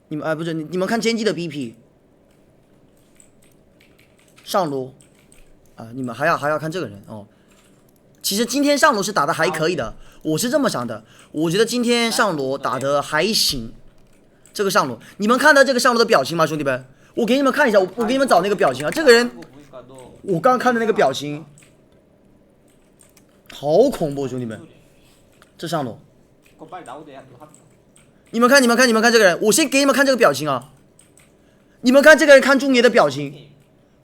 你们不是你们看歼击的 BP 上路啊，你们还要看这个人哦。其实今天上路是打的还可以的，我是这么想的，我觉得今天上路打的还行。这个上路，你们看到这个上路的表情吗，兄弟们？我给你们看一下，我给你们找那个表情啊。这个人，我刚看的那个表情，好恐怖，兄弟们！这上路，你们看这个人，我先给你们看这个表情啊。你们看这个人看中爷的表情，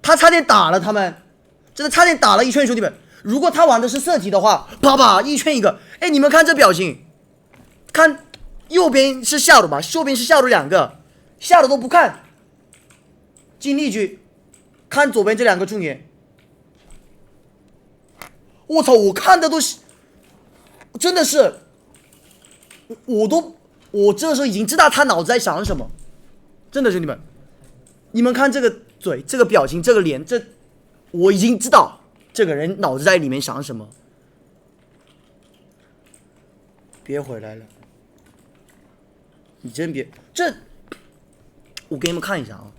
他差点打了他们，真的差点打了一圈，兄弟们。如果他玩的是色题的话，啪啪一圈一个。哎，你们看这表情，看右边是下路吧，右边是下路2个，下路都不看，尽力去看左边这2个中野。我操，我看的都是，真的是，我这时候已经知道他脑子在想什么，真的兄弟们，你们看这个嘴、这个表情、这个脸，这我已经知道这个人脑子在里面想什么。别回来了，你真别这，我给你们看一下啊。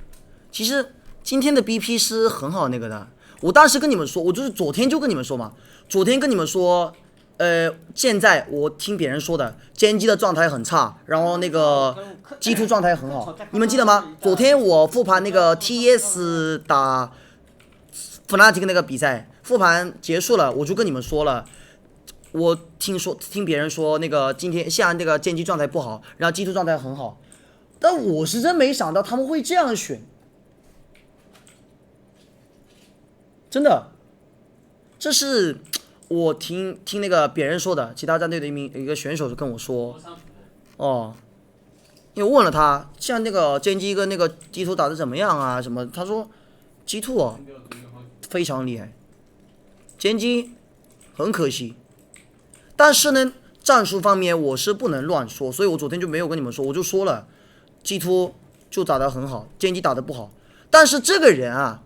其实今天的 BP 是很好那个的，我当时跟你们说，我就是昨天就跟你们说嘛，昨天跟你们说。现在我听别人说的，歼击的状态很差，然后那个G2状态很好，你们记得吗？昨天我复盘那个 TS 打 Fnatic 那个比赛，复盘结束了，我就跟你们说了，我听别人说那个今天现在那个歼击状态不好，然后G2状态很好，但我是真没想到他们会这样选，真的，这是。我听那个别人说的，其他战队的一个选手就跟我说，哦，因为我问了他，像那个歼击跟那个G2打的怎么样啊？什么？他说G2啊，非常厉害，歼击很可惜，但是呢，战术方面我是不能乱说，所以我昨天就没有跟你们说，我就说了，G2就打得很好，歼击打得不好，但是这个人啊，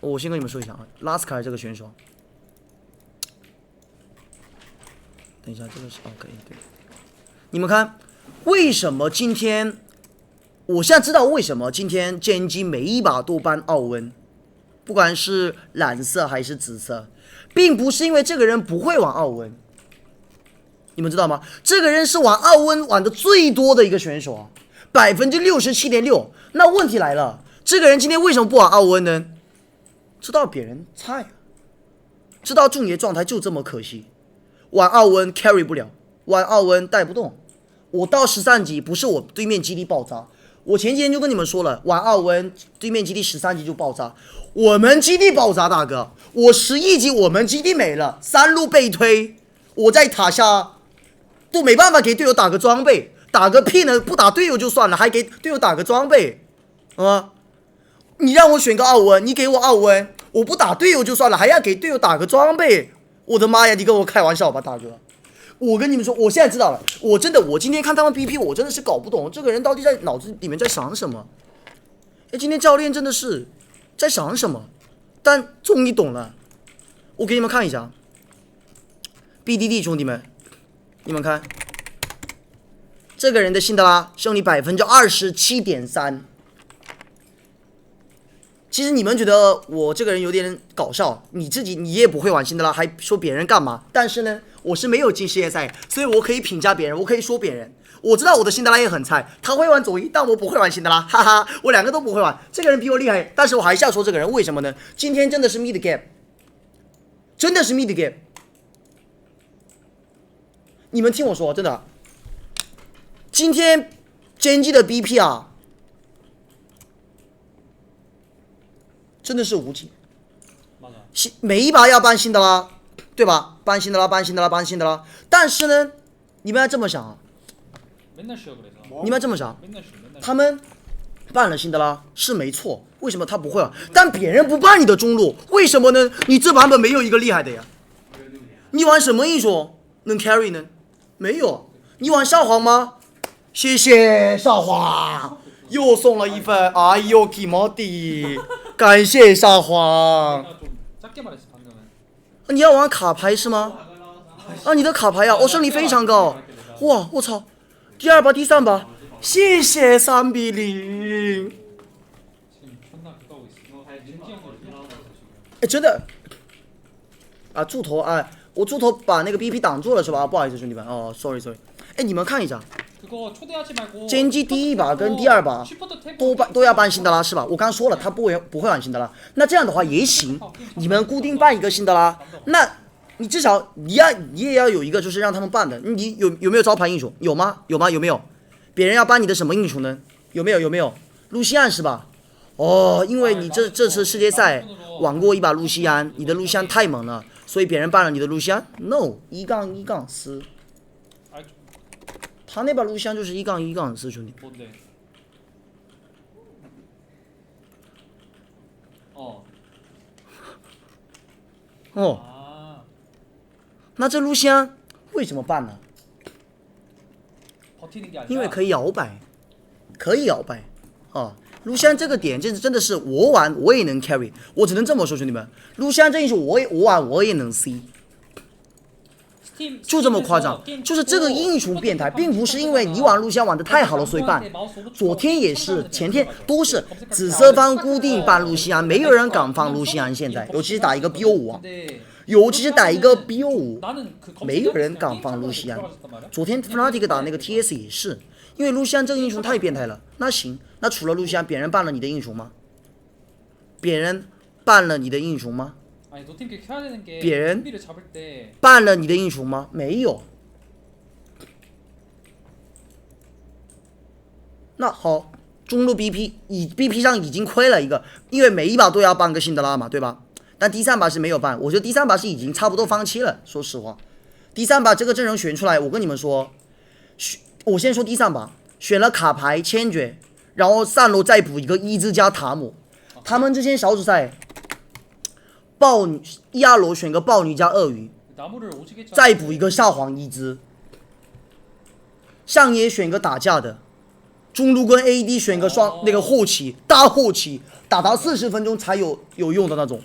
我先跟你们说一下啊，拉斯卡尔这个选手。等一下，这个是可以对。你们看，为什么今天？我现在知道为什么今天歼击每一把都搬奥温，不管是蓝色还是紫色，并不是因为这个人不会玩奥温，你们知道吗？这个人是玩奥温玩的最多的一个选手啊，67.6%。那问题来了，这个人今天为什么不玩奥温呢？知道别人菜啊，知道仲爷状态就这么可惜。玩奥温 carry 不了，玩奥温带不动。我到13级不是我对面基地爆炸，我前几天就跟你们说了，玩奥温对面基地13级就爆炸，我们基地爆炸大哥，我11级我们基地没了，3路被推，我在塔下都没办法给队友打个装备，打个屁呢，不打队友就算了，还给队友打个装备啊！你让我选个奥温，你给我奥温，我不打队友就算了，还要给队友打个装备。我的妈呀！你跟我开玩笑吧，大哥！我跟你们说，我现在知道了。我真的，我今天看他们 BP， 我真的是搞不懂这个人到底在脑子里面在想什么。哎，今天教练真的是在想什么？但终于懂了。我给你们看一下 ，BDD 兄弟们，你们看，这个人的辛德拉胜率27.3%。其实你们觉得我这个人有点搞笑，你也不会玩辛德拉，还说别人干嘛？但是呢，我是没有进世界赛，所以我可以评价别人，我可以说别人。我知道我的辛德拉也很菜，他会玩左一，但我不会玩辛德拉，哈哈，我2个都不会玩。这个人比我厉害，但是我还是要说这个人，为什么呢？今天真的是 mid game， 真的是 mid game。你们听我说，真的，今天歼击的 BP 啊。真的是无解，每一把要搬辛德拉，对吧？搬辛德拉，搬辛德拉，搬辛德拉。但是呢，你们要这么想啊，你们要这么想，他们办了辛德拉是没错，为什么他不会啊？但别人不办你的中路，为什么呢？你这版本没有一个厉害的呀。你玩什么英雄能 carry 呢？没有。你玩少皇吗？谢谢少皇，又送了一份，哎呦，给毛的。感谢沙皇。你要玩卡牌是吗？啊，你的卡牌啊，胜率非常高。哇，我操！第2把、第3把，谢谢3-0。哎，真的啊，猪头啊，我猪头把那个 BP 挡住了是吧？不好意思兄弟们，哦，sorry。哎，你们看一下，젠지第一把跟第二把都要办辛德拉是吧？我刚刚说了，他不会玩辛德拉，那这样的话也行，你们固定办一个辛德拉，那你至少你也要有一个就是让他们办的，你有没有招牌英雄？有吗？有没有？别人要办你的什么英雄呢？有没有？露西安是吧？哦，因为你这次世界赛玩过一把露西安，你的露西安太猛了，所以别人办了你的露西安。No， 1-1-4。他那把录像就是1-1-4，兄弟。那这录像为什么办呢？因为可以摇摆，啊！录像这个点，这真的是我玩我也能 carry， 我只能这么说，兄弟们。录像这一手我玩我也能 C。就这么夸张，就是这个英雄变态，并不是因为你玩录像玩的太好了所以办。昨天也是，前天都是紫色方固定办露西安，没有人敢放露西安。现在，尤其是打一个 BO5 啊，没有人敢放露西安。昨天 Fnatic 打那个 TS 也是，因为露西安这个英雄太变态了。那行，那除了露西安，别人办了你的英雄吗？别人办了你的英雄吗？别人办了你的英雄吗？没有。那好，中路 BP 上已经亏了一个，因为每一把都要办个辛德拉嘛，对吧？但第3把是没有办，我觉得第3把是已经差不多放弃了。说实话，第3把这个阵容选出来，我跟你们说，我先说第3把选了卡牌千珏，然后上路再补一个伊兹加塔姆，他们之前小组赛。豹女亚罗选个豹女加鳄鱼，再补一个沙皇伊兹，上野选个打架的，中路跟 AD 选个那个后期大后期，打到40分钟才有用的那种。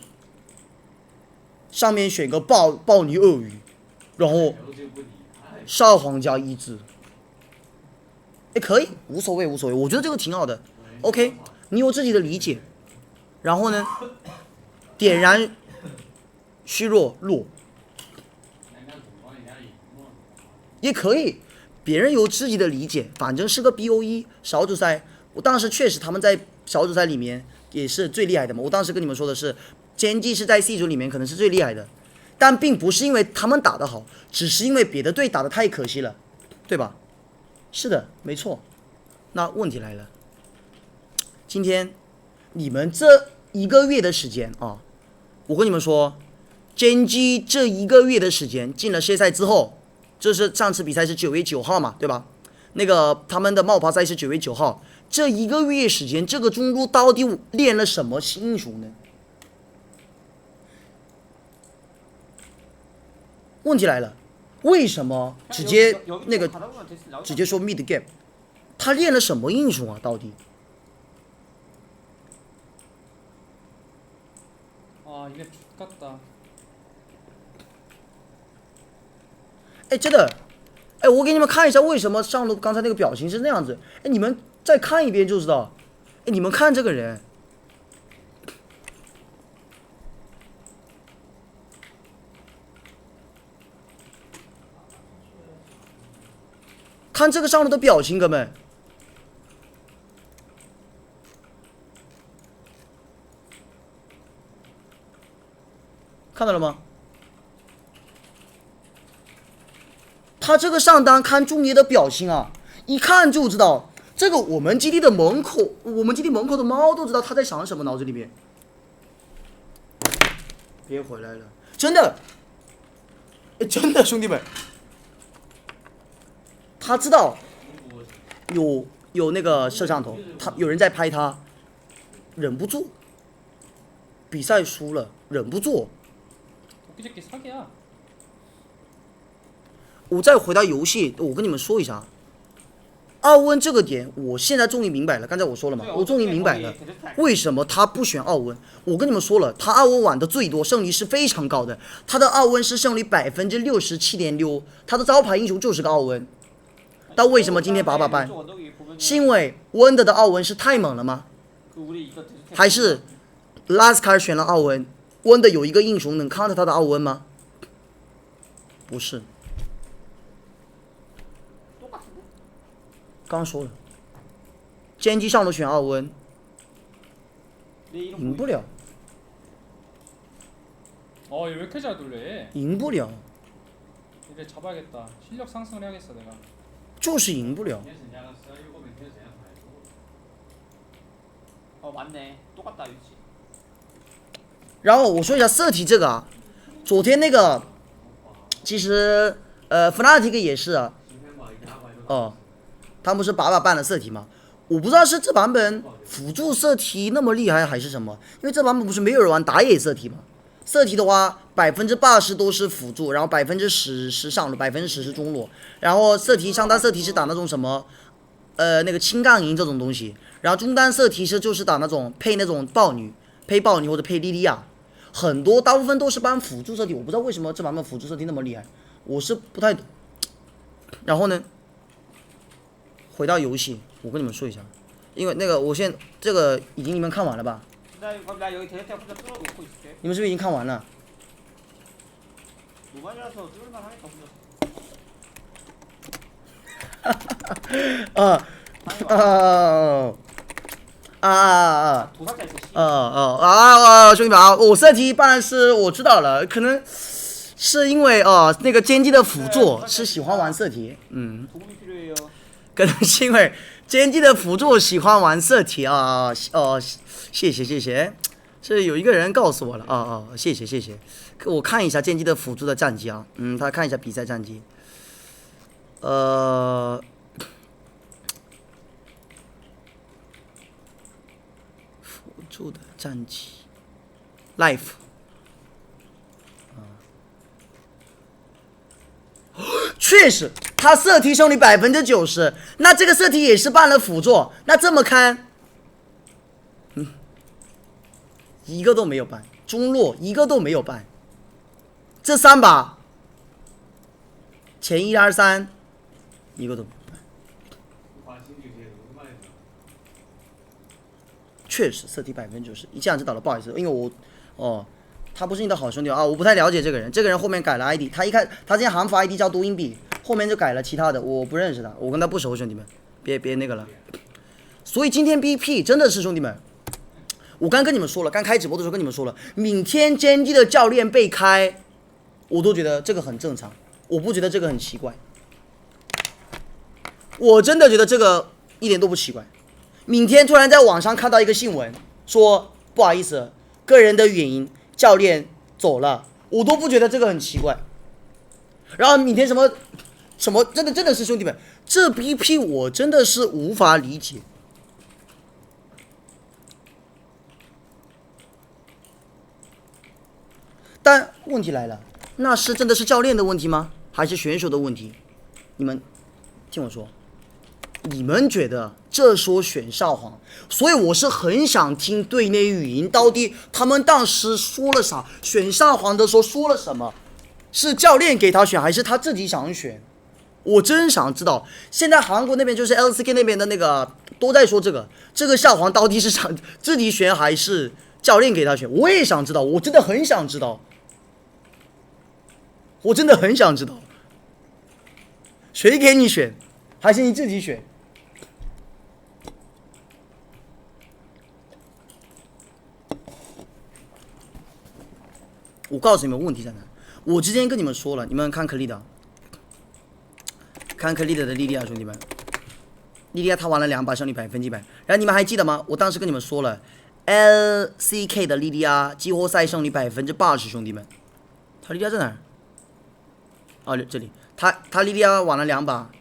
上面选个豹女鳄鱼，然后沙皇加伊兹，可以，无所谓，我觉得这个挺好的。OK， 你有自己的理解，然后呢，点燃。虚弱也可以，别人有自己的理解，反正是个 BOE 小组赛。我当时确实他们在小组赛里面也是最厉害的嘛。我当时跟你们说的是，젠지是在 C 组里面可能是最厉害的，但并不是因为他们打得好，只是因为别的队打得太可惜了，对吧？是的，没错。那问题来了，今天你们这1个月的时间啊，我跟你们说。젠지这1个月的时间进了世界赛之后，这是上次比赛是9月9号嘛，对吧？那个他们的冒跑赛是9月9号，这1个月时间，这个中路到底练了什么英雄呢？问题来了，为什么直接说 mid game？ 他练了什么英雄啊？到底？真的，我给你们看一下为什么上路刚才那个表情是那样子。你们再看一遍就知道。你们看这个人，看这个上路的表情，哥们，看到了吗？他这个上单看中野的表情啊，一看就知道，这个我们基地门口的猫都知道他在想什么，脑子里面。别回来了，真的，真的兄弟们，他知道有那个摄像头，有人在拍他，忍不住，比赛输了，忍不住。我再回到游戏，我跟你们说一下，奥温这个点，我现在终于明白了。刚才我说了嘛，我终于明白了为什么他不选奥温。我跟你们说了，他奥温玩的最多，胜率是非常高的。他的奥温是胜率67.6%，他的招牌英雄就是个奥温。但为什么今天把办？是因为温的奥文是太猛了吗？还是拉斯卡尔选了奥文，温的有一个英雄能 counter 他的奥文吗？不是。刚说了，歼击上路选奥文，赢不了。 얘 왜 이렇게 잘 돌래? 赢不了， 이제 잡아야겠다. 실력 상승을 해야겠어 내가. 就是赢不了。 맞네. 똑같다 위치. 然后我说一下色题这个啊，昨天那个其实Fnatic 也是啊，他们不是把办了色题吗？我不知道是这版本辅助色题那么厉害还是什么，因为这版本不是没有人玩打野色题吗？色题的话，80%都是辅助，然后10%是上路，10%是中路，然后色题上单色题是打那种什么，那个轻杠银这种东西，然后中单色题是就是打那种配那种豹女，配豹女或者配莉莉娅，很多大部分都是帮辅助色题，我不知道为什么这版本辅助色题那么厉害，我是不太懂。然后呢，回到游戏，我跟你们说一下，因为那个我现在这个已经你们看完了吧？ 你们是不是已经看完了？兄弟们啊，我色题当然是我知道了，可能是因为那个歼击的辅助是喜欢玩色题，可能是因为歼击的辅助喜欢玩色题啊，谢谢。 是有一个人告诉我了谢谢，我看一下剑姬的辅助的战绩啊，他看一下比赛战绩，辅助的战绩 ，life， 确实，他色题胜率90%，那这个色题也是办了辅助，那这么看。 一个都没有办，中路一个都没有办，这3把前1、2、3一个都没有办，确实色题90%，一下子倒了，不好意思，因为我他不是你的好兄弟啊，我不太了解这个人，这个人后面改了 ID， 他之前韩服 ID 叫多音币，后面就改了其他的，我不认识他，我跟他不熟，兄弟们，别那个了，所以今天 BP 真的是兄弟们。 我刚跟你们说了，刚开直播的时候跟你们说了，明天歼击的教练被开，我都觉得这个很正常，我不觉得这个很奇怪，我真的觉得这个一点都不奇怪。明天突然在网上看到一个新闻，说不好意思，个人的原因，教练走了，我都不觉得这个很奇怪。然后明天什么，真的是兄弟们，这 BP 我真的是无法理解。 但问题来了，那是真的是教练的问题吗？还是选手的问题？你们听我说，你们觉得这说选少皇，所以我是很想听队内语音，到底他们当时说了啥？选少皇的时候说了什么？是教练给他选，还是他自己想选？我真想知道。现在韩国那边就是 LCK 那边的那个都在说这个少皇到底是想自己选还是教练给他选？我也想知道，我真的很想知道。 我真的很想知道，谁给你选，还是你自己选？我告诉你们问题在哪。我之前跟你们说了，你们看克利的，看克利的莉莉娅兄弟们，莉莉娅她玩了2把胜率100%，然后你们还记得吗？我当时跟你们说了 ，LCK 的莉莉娅季后赛胜率80%，兄弟们，她莉莉娅在哪儿？ 哦，这里，他莉莉娅玩了2把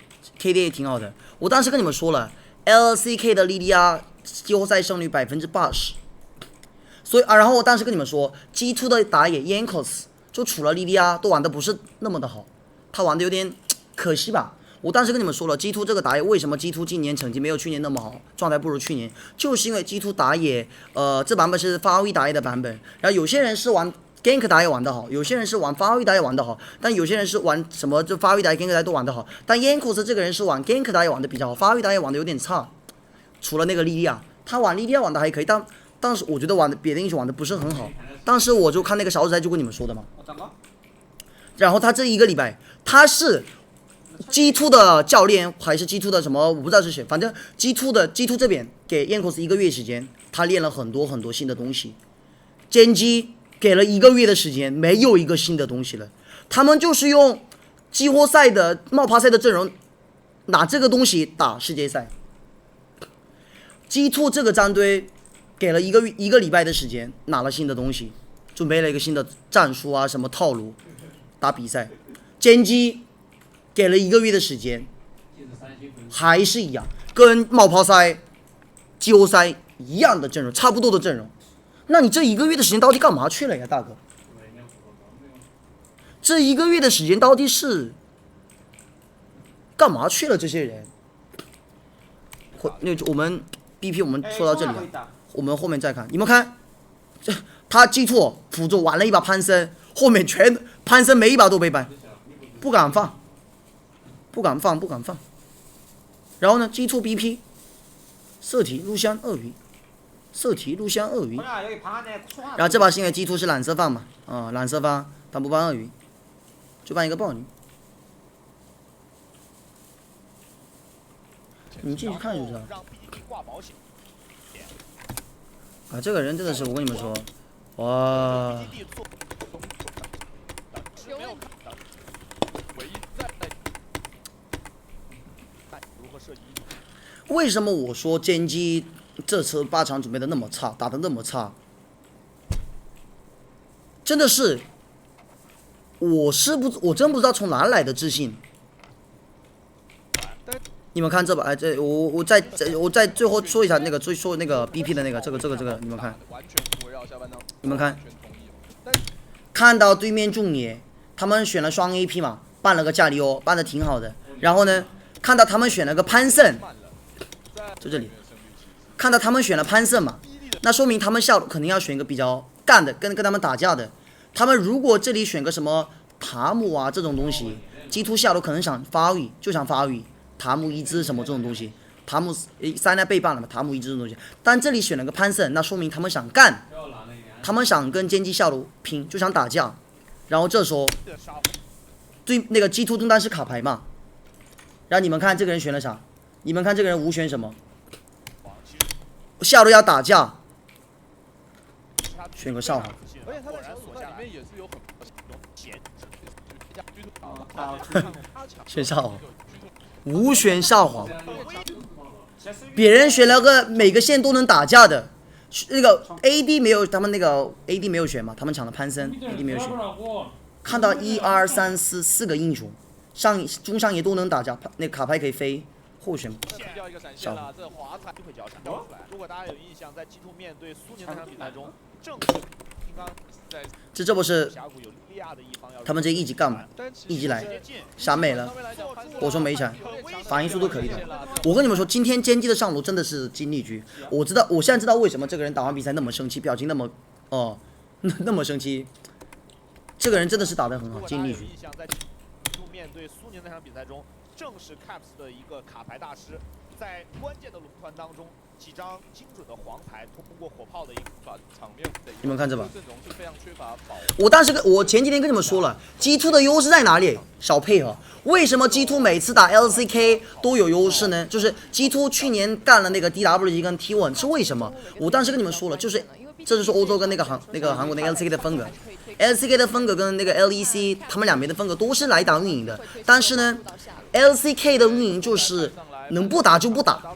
，KD 也挺好的。我当时跟你们说了 ，LCK 的莉莉娅季后赛胜率80%，所以然后我当时跟你们说 ，G2 的打野 Yankos 就除了莉莉娅都玩的不是那么的好，他玩的有点可惜吧。我当时跟你们说了 ，G2 这个打野为什么 G2 今年成绩没有去年那么好，状态不如去年，就是因为 G2 打野，这版本是发威打野的版本，然后有些人是玩 gank 打野玩得好，有些人是玩发育打野玩得好，但有些人是玩什么就发育打野、gank 打野都玩得好。但 Yankees 这个人是玩 gank 打野玩的比较好，发育打野玩的有点差。除了那个莉莉娅，他玩莉莉娅玩的还可以，但是我觉得玩的别的英雄玩的不是很好。当时我就看那个小组赛就跟你们说的嘛。然后他这一个礼拜，他是 G2 的教练还是 G2 的什么，我不知道是谁，反正 G2 这边给 Yankees 1个月时间，他练了很多很多新的东西。gen G 给了1个月的时间，没有一个新的东西了。他们就是用季后赛的冒趴赛的阵容，拿这个东西打世界赛。G2 这个战队给了一个礼拜的时间，拿了新的东西，准备了一个新的战术啊，什么套路打比赛。gen G 给了1个月的时间，还是一样，跟冒泡赛、季后赛一样的阵容，差不多的阵容。那你这1个月的时间到底干嘛去了呀，大哥？这1个月的时间到底是干嘛去了？这些人，我们 BP 我们说到这里啊，我们后面再看。你们看，这他G2辅助玩了一把潘森，后面全潘森每一把都被ban，不敢放。然后呢 ，G2 BP 色体录像鳄鱼，然后这把是因为 G2 是蓝色方嘛，蓝色方他不ban鳄鱼，就ban一个豹女。你进去看就知道。啊，这个人真的是，我跟你们说，哇！为什么我说gen G这次8场准备的那么差，打的那么差？真的是，我真不知道从哪来的自信。你们看这把，我再最后说一下那个说那个 BP 的那个这个，你们看，看到对面众野他们选了双 AP 嘛，办了个加里欧，办的挺好的。然后呢，看到他们选了个潘胜，就这里，看到他们选了潘胜嘛，那说明他们下路肯定要选一个比较干的，跟他们打架的。他们如果这里选个什么塔姆啊这种东西，G2下路可能想发育，就想发育。塔姆一只什么这种东西，塔姆3代被办了嘛，塔姆一只这种东西，但这里选了个潘胜，那说明他们想干，他们想跟gen G下路拼，就想打架。然后这时候对那个 G2 中单是卡牌嘛，然后你们看这个人选了啥？你们看这个人无选什么？下路要打架，选个少华。选少华。无选少皇，别人选了个每个线都能打架的，那个 AD 没有，他们那个 AD 没有选嘛，他们抢了潘森 ，AD 没有选。看到1、2、3、4个英雄，中上野都能打架，那个卡牌可以飞，后选少皇。如果大家有印象，在 G2 面对苏宁那场比赛中，这不是他们这一级干嘛？一级来，闪美了，我说没闪，反应速度可以的。我跟你们说，今天gen G的上路真的是精力局。我现在知道为什么这个人打完比赛那么生气，表情那么那么生气。这个人真的是打得很好，精力局。面对苏宁那场比赛中，正是 Caps 的一个卡牌大师，在关键的轮团当中，几张精准的黄牌，通过火炮的一个场面，你们看这把，我前几天跟你们说了 ，G2 的优势在哪里？少配合。为什么 G2 每次打 LCK 都有优势呢？就是 G2 去年干了那个 DWG 跟 T1，是为什么？我当时跟你们说了，这就是欧洲跟那个韩国那个 LCK 的风格。LCK 的风格跟那个 LEC 他们两边的风格都是来打运营的，但是呢 ，LCK 的运营就是能不打就不打，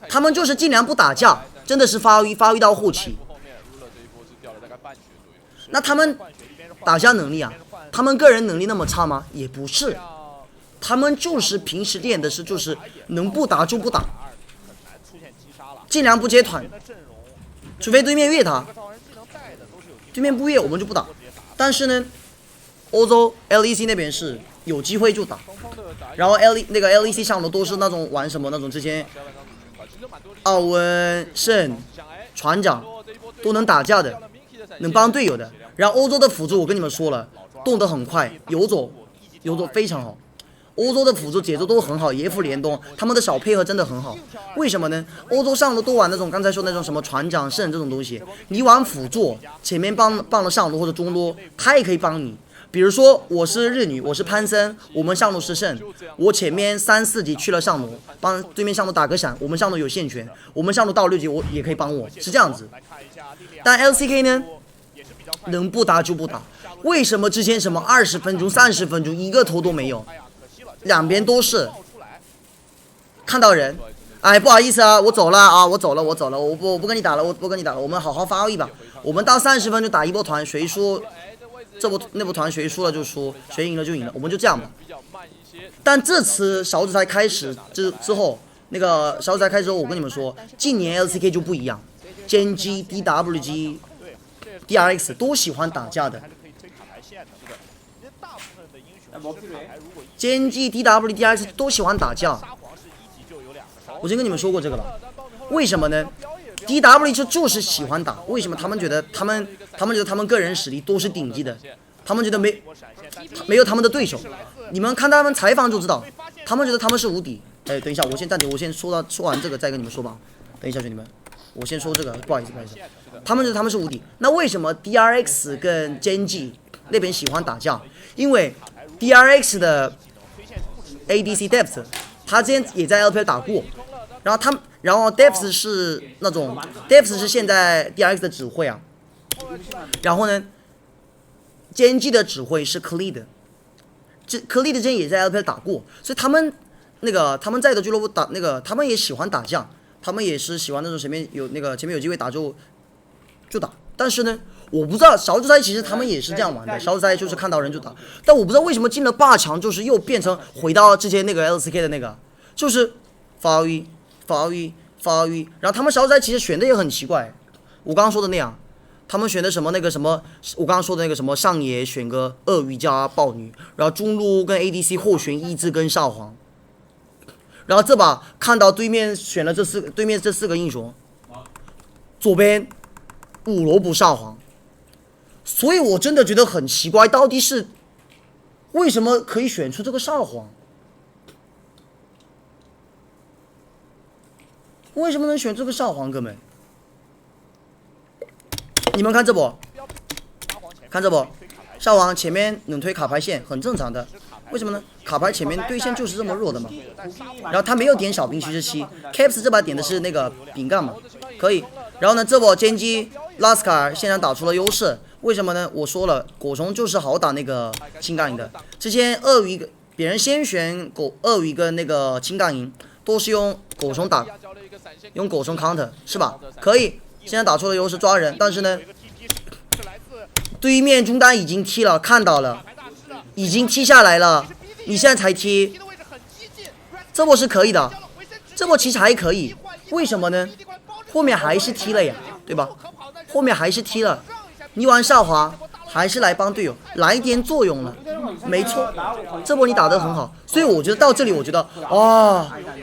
他们就是尽量不打架，真的是发育到后期。那他们打架能力啊，他们个人能力那么差吗？也不是，他们就是平时练的是就是能不打就不打，尽量不接团，除非对面越他。对面不越我们就不打，但是呢，欧洲 LEC 那边是有机会就打，然后 LEC 上的都是那种玩什么那种之前奥文、圣、船长都能打架的，能帮队友的。然后欧洲的辅助我跟你们说了，动得很快，游走非常好。欧洲的辅助节奏都很好，野辅联动，他们的小配合真的很好。为什么呢？欧洲上路都玩那种刚才说那种什么船长圣这种东西，你玩辅助，前面帮了上路或者中路，他也可以帮你。比如说我是日女，我是潘森，我们上路是圣，我前面3、4级去了上路，帮对面上路打个闪，我们上路有线权，我们上路到6级我也可以帮我，是这样子。但 LCK 呢，能不打就不打。为什么之前什么20分钟、30分钟一个头都没有？两边都是看到人，哎，不好意思啊，我走了啊，我走了，我不跟你打了，我们好好发育吧。我们到30分就打一波团，谁输这波那波团谁输了就输，谁赢了就赢了，我们就这样吧。但这次勺子才开始之后，那个勺子才开始之后，我跟你们说，近年 LCK 就不一样，GenG、DWG、DRX 都喜欢打架的。GenG、DW、DRX 都喜欢打架，我先跟你们说过这个了。为什么呢 ？DW 就是喜欢打，为什么？他们觉得他们个人实力都是顶级的，他们觉得没有他们的对手。你们看他们采访就知道，他们觉得他们是无敌。哎，等一下，我先暂停，我先说完这个再跟你们说吧。等一下，兄弟们，我先说这个，不好意思。他们觉得他们是无敌，那为什么 DRX 跟 GenG 那边喜欢打架？因为 DRX 的 ADC Depth， 他之前也在 LPL 打过，然后 Depth 是那种 Depth 是现在 DRX 的指挥啊，然后呢 ，GenG 的指挥是 Klid， Klid 之前也在 LPL 打过，所以他们在的俱乐部打他们也喜欢打架，他们也是喜欢那种前面有机会打就打，但是呢。我不知道勺子赛其实他们也是这样玩的，勺子赛就是看到人就打，但我不知道为什么进了8强就是又变成回到之前那个 LCK 的那个，就是发育，然后他们勺子赛其实选的也很奇怪，我刚刚说的那样，他们选的什么我刚刚说的那个什么上野选个鳄鱼加豹女，然后中路跟 ADC 或选一字跟少皇，然后这把看到对面选了这4个英雄，左边5罗卜少皇。所以我真的觉得很奇怪，到底是为什么可以选出这个少皇？为什么能选这个少皇，哥们？你们看这波，少皇前面能推卡牌线很正常的，为什么呢？卡牌前面对线就是这么弱的嘛。然后他没有点小兵徐志奇 ，Caps 这把点的是那个饼干嘛，可以。然后呢，这波GenG拉斯卡尔现在打出了优势。为什么呢？我说了，果虫就是好打那个青钢营的。之前鳄鱼别人先选鳄鱼跟那个青钢营，都是用果虫打，用果虫 counter 是吧？可以，现在打出了优势抓人，但是呢，对面中单已经踢了，看到了，已经踢下来了，你现在才踢，这波是可以的，这波其实还可以，为什么呢？后面还是踢了呀，对吧？后面还是踢了。你玩少华还是来帮队友来点作用了，没错，这波你打得很好，所以我觉得到这里，我觉得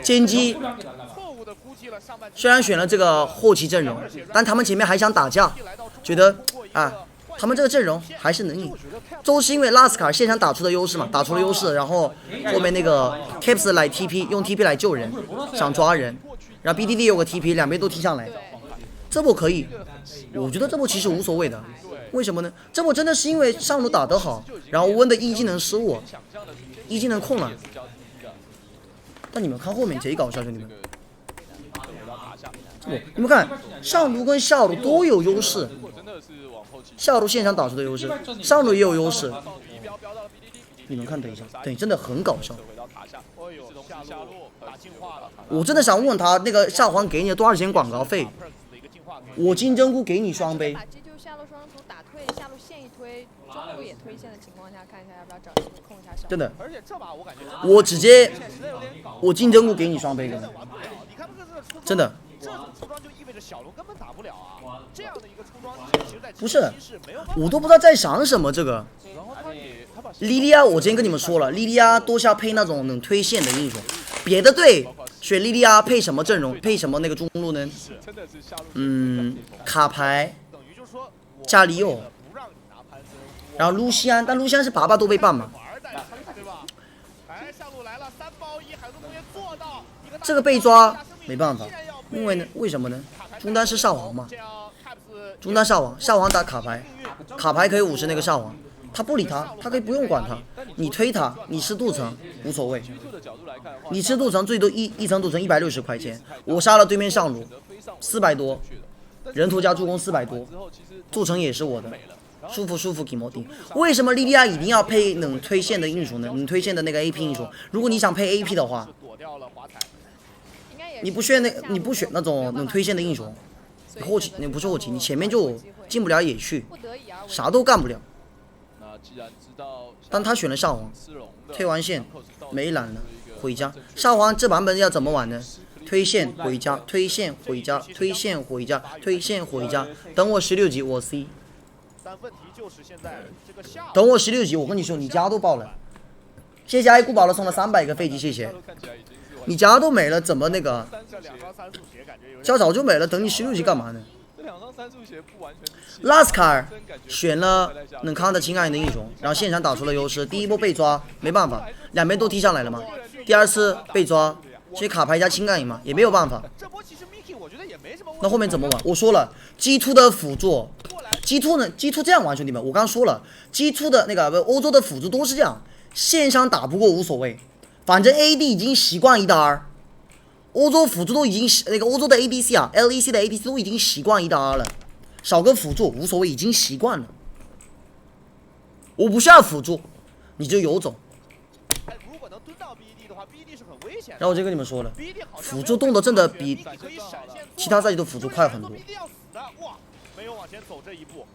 GenG虽然选了这个后期阵容，但他们前面还想打架，觉得他们这个阵容还是能赢，都是因为拉斯卡尔现场打出的优势嘛，打出了优势，然后后面那个 Caps 来 TP， 用 TP 来救人，想抓人，然后 BDD 有个 TP， 两边都踢上来，这波可以，我觉得这波其实无所谓的。为什么呢？这波真的是因为上路打得好，然后温的一技能失误，一技能控了。但你们看后面贼搞笑，兄弟们！你们看上路跟下路都有优势，下路现场打出的优势，上路也有优势。你们看，等一下，真的很搞笑。我真的想问他，那个下环给你多少钱广告费？我金针菇给你双杯。下路双图打退，下路线一推，中路也推线的情况下，看一下要不要找机会控一下小。真的，我直接我金针菇给你双杯，哥们。真的。这种出装就意味着小龙根本打不了啊！这样的一个出装，不是，我都不知道在想什么这个。莉莉娅，我之前跟你们说了，莉莉娅多是要配那种能推线的英雄，别的队选莉莉娅配什么阵容，配什么那个中路呢？卡牌。加里奥，然后卢锡安，但卢锡安是800多倍半嘛。这个被抓没办法，因为呢，为什么呢？中单是少王嘛，中单少王，少王打卡牌，卡牌可以50那个少王，他不理他，他可以不用管他，你推他，你吃镀层无所谓，你吃镀层最多一层镀层160块钱，我杀了对面上路400多，人头加助攻400多，镀层也是我的。舒服舒服给摩丁，为什么莉莉娅一定要配能推线的英雄呢？能推线的那个 AP 英雄，如果你想配 AP 的话，你不选那种能推线的英雄，后期你不是后期，你前面就进不了野区，啥都干不了。但他选了少皇，推完线没蓝了，回家。少皇这版本要怎么玩呢？推线回家，推线回家，推线回家，推线回家。等我16级我 C。等我16级，我跟你说，你家都爆了。谢谢爱顾宝乐送了300个飞机，谢谢。你家都没了，怎么那个？家早就没了，等你16级干嘛呢？拉斯卡尔选了能扛得情感的英雄，然后现场打出了优势。第一波被抓，没办法，两边都踢上来了嘛。第二次被抓，其实卡牌加情感赢嘛，也没有办法。那后面怎么玩？我说了 ，G2 的辅助。G2 呢 ？G2 这样玩，兄弟们，我刚刚说了 ，G2 的那个欧洲的辅助都是这样，线上打不过无所谓，反正 AD 已经习惯1打2，欧洲辅助都已经那个欧洲的 ADC 啊 ，LEC 的 ADC 都已经习惯1打2了，少个辅助无所谓，已经习惯了。我不需要辅助，你就游走。然后我就跟你们说了，辅助动的真的比其他赛季的辅助快很多。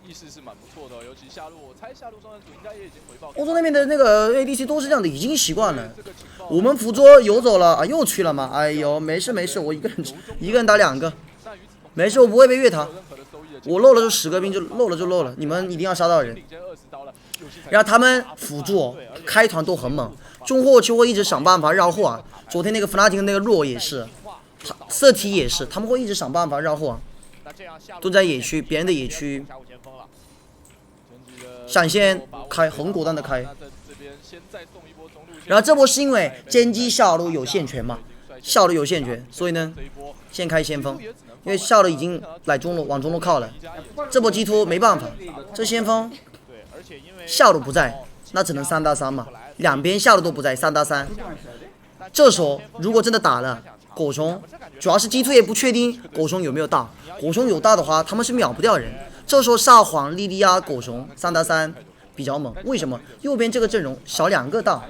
意识是蛮不错的，尤其下路，我猜下路中单组应该也已经回报。欧洲那边的那个 ADC 都是这样的，已经习惯了。我们辅助游走了啊，又去了吗？哎呦，没事没事，我一个人打2个，没事，我不会被越塔。我漏了就10个兵，就漏了就漏了，你们一定要杀到人。然后他们辅助开团都很猛，中后期会一直想办法绕后啊。昨天那个弗拉廷那个弱也是，色提也是，他们会一直想办法绕后啊。都在野区，别人的野区，闪现开，很果断的开。然后这波是因为歼击下路有线权嘛，下路有线权，所以呢，先开先锋，因为下路已经来中路，往中路靠了。这波G突没办法，这先锋下路不在，那只能3打3嘛，两边下路都不在，3打3。这时候如果真的打了，狗熊主要是G突也不确定狗熊有没有大。狗熊有大的话，他们是秒不掉人。这时候少皇、莉莉娅、狗熊3打3比较猛。为什么？右边这个阵容少2个大，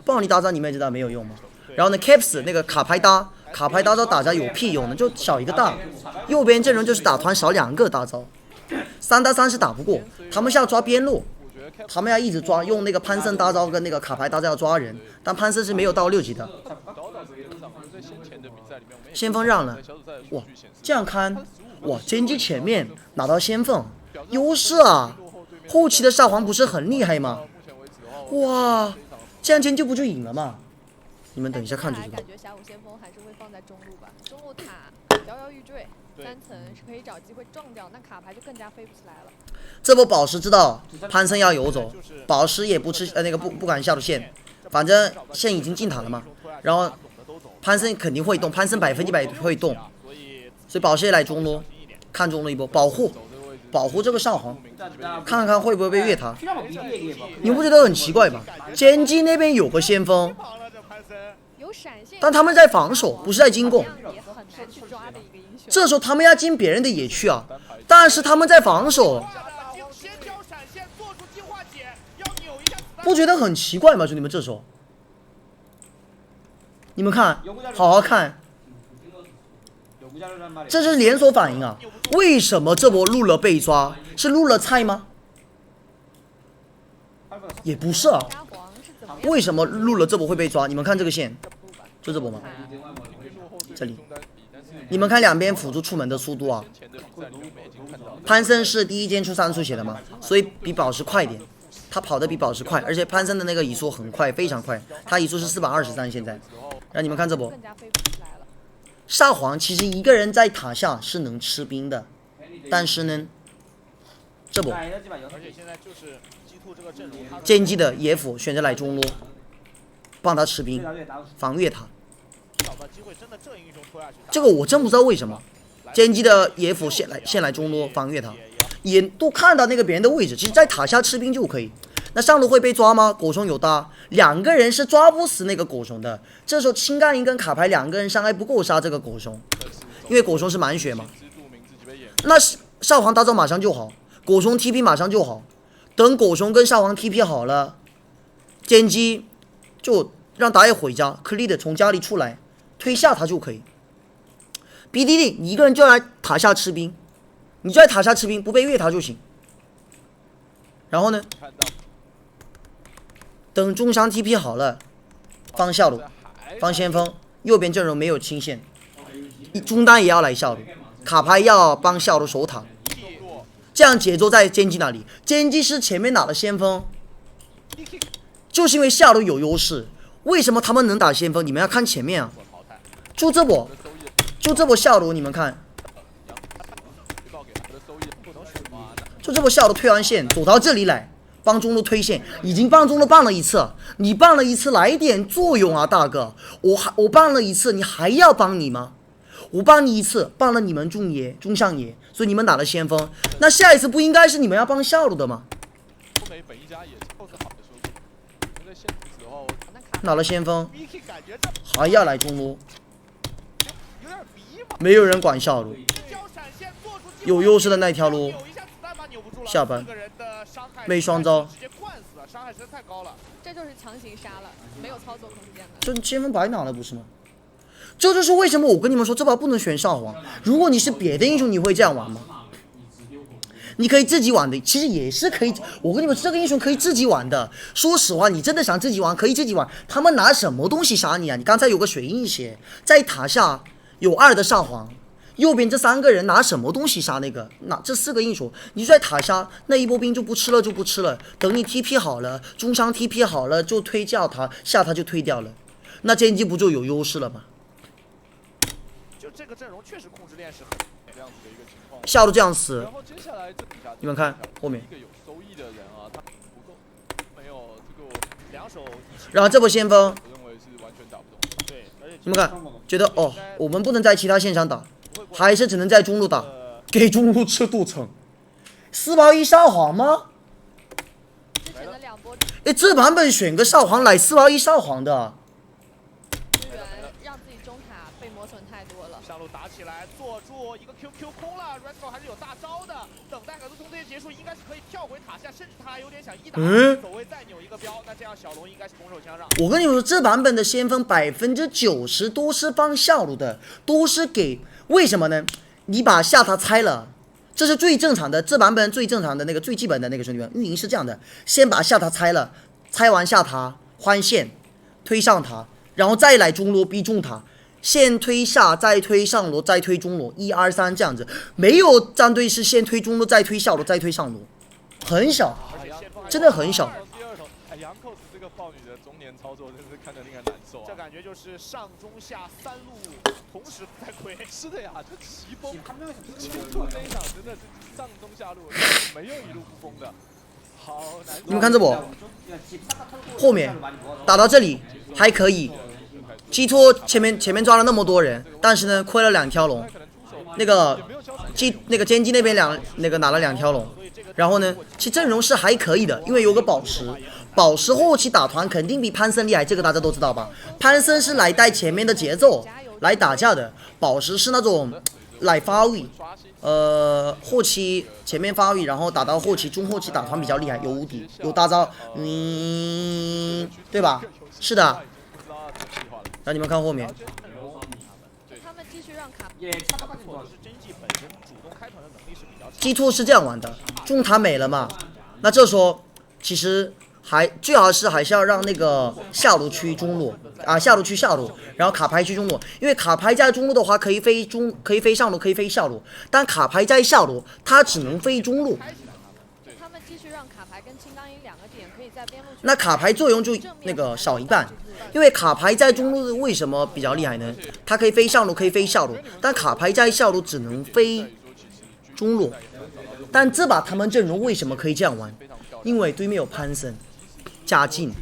暴力大招你们也知道没有用吗？然后呢 ，Caps 那个卡牌大招打招有屁用呢？就少一个大。右边阵容就是打团少2个大招，3打3是打不过。他们是要抓边路，他们要一直抓，用那个潘森大招跟那个卡牌大招要抓人，但潘森是没有到6级的。先锋让了，哇，这样看。哇，歼击前面拿到先锋，优势啊！后期的少皇不是很厉害吗？哇，这样歼击不就赢了吗？你们等一下看就知道。感觉峡谷先锋还是会放在中路吧，中路塔摇摇欲坠，3层是可以找机会撞掉，那卡牌就更加飞不起来了。这波宝石知道潘森要游走，宝石也不吃那个不敢下路线，反正线已经进塔了嘛。然后潘森肯定会动，潘森100%会动，所以宝石也来中路。看中了一波保护这个少皇，看看会不会被越塔。你不觉得很奇怪吗？歼击那边有个先锋，但他们在防守，不是在进攻。这时候他们要进别人的野区啊，但是他们在防守，不觉得很奇怪吗？兄弟们，这时候你们看，好好看。这是连锁反应啊！为什么这波录了被抓？是录了菜吗？也不是啊。为什么录了这波会被抓？你们看这个线，就这波吗？这里，你们看两边辅助出门的速度啊。潘森是第一间出3速血的嘛，所以比宝石快一点。他跑得比宝石快，而且潘森的那个移速很快，非常快。他移速是423现在。让你们看这波。少皇其实一个人在塔下是能吃兵的，但是呢，这波而且现在就是G兔这个阵容，他奸机的野辅选择来中路，帮他吃兵，防御他。找到机会，真的这英雄拖下去，这个我真不知道为什么，奸机的野辅先来中路防御他，也都看到那个别人的位置，其实在塔下吃兵就可以。那上路会被抓吗？狗熊有搭，两个人是抓不死那个狗熊的。这时候青钢银跟卡牌两个人伤害不够杀这个狗熊，因为狗熊是满血嘛。那少皇大招马上就好，狗熊 TP 马上就好。等狗熊跟少皇 TP 好了，奸机就让打野回家 ，clear 从家里出来，推下他就可以。BDD 你一个人就来塔下吃兵，你就在塔下吃兵，不被越塔就行。然后呢？等中伤 TP 好了，放下路，放先锋，右边阵容没有清线，中单也要来下路，卡牌要帮下路守塔，这样节奏在奸机那里。奸机是前面拿了先锋，就是因为下路有优势。为什么他们能打先锋？你们要看前面啊，就这波下路，你们看，就这波下路推完线走到这里来。帮中路推线，已经帮中路帮了一次，你帮了一次，来点作用啊，大哥！我帮了一次，你还要帮你吗？我帮你一次，帮了你们中上野，所以你们打了先锋，那下一次不应该是你们要帮下路的吗？拿了先锋，还要来中路，没有人管下路，有优势的那条路。下班，没双招，这就是强行杀了，没有操作空间的。这先锋白拿了不是吗？这就是为什么我跟你们说这把不能选少皇。如果你是别的英雄，你会这样玩吗？你可以自己玩的，其实也是可以。我跟你们说，这个英雄可以自己玩的。说实话，你真的想自己玩，可以自己玩。他们拿什么东西杀你啊？你刚才有个水印血，在塔下有2的少皇。右边这3个人拿什么东西杀那个？那这4个英雄，你就在塔下那一波兵就不吃了，等你 TP 好了，中伤 TP 好了就推掉他，下他就推掉了，那奸机不就有优势了吗？就这个阵容确实控制链是很这样子的一个情况。下路这样死，然后接下来你们看后面一个有收益的人啊，他不够，没有这个两手一起。然后这波先锋，我认为是完全打不动。对，而且你们看，觉得哦，我们不能在其他线上打。还是只能在中路打，给中路吃镀层。4包1少皇吗？之前的2波哎，这版本选个少皇来4包1少皇的，资源让自己中塔被磨损太多了。上路打起来，坐住一个 QQ 空了 ，Rascal 还是有大招的，等待格斗冲这些结束，应该是可以跳回塔下，甚至他还有点想一打，所谓再扭一个标，那这样小龙应该是拱手相让。我跟你们说，这版本的先锋90%都是帮下路的，都是给。为什么呢？你把下塔拆了，这是最正常的。这版本最正常的那个最基本的那个兄弟们，运营是这样的：先把下塔拆了，拆完下塔换线，推上塔，然后再来中路逼中塔，先推下，再推上路，再推中路，1、2、3这样子。没有战队是先推中路，再推下路，再推上路，很少，真的很少。第二头，杨扣子这个豹女的中年操作真是看得令人难受啊！这感觉就是上中下3路同时不太亏。是的呀，就奇崩。奇崩这一场真的是上中下路没有一路不崩的，好难受。你们看这波，后面打到这里还可以，基托前面抓了那么多人，但是呢亏了2条龙，那个奸机那边拿了2条龙，然后呢其实阵容是还可以的，因为有个宝石。宝石后期打团肯定比潘森厉害，这个大家都知道吧？潘森是来带前面的节奏，来打架的；宝石是那种来发育，后期前面发育，然后打到后期中后期打团比较厉害，有无敌，有大招，对吧？是的。让你们看后面。他们继续让卡。G2是这样玩的，中塔没了嘛，那这时候其实。最好是还是要让那个下路去中路啊，下路去下路，然后卡牌去中路，因为卡牌在中路的话可以飞上路，可以飞下路，但卡牌在下路，它只能飞中路。他们继续让卡牌跟青钢银2个点可以在边路。那卡牌作用就那个少一半，因为卡牌在中路为什么比较厉害呢？它可以飞上路，可以飞下路，但卡牌在下路只能飞中路。但这把他们阵容为什么可以这样玩？因为对面有潘森加进，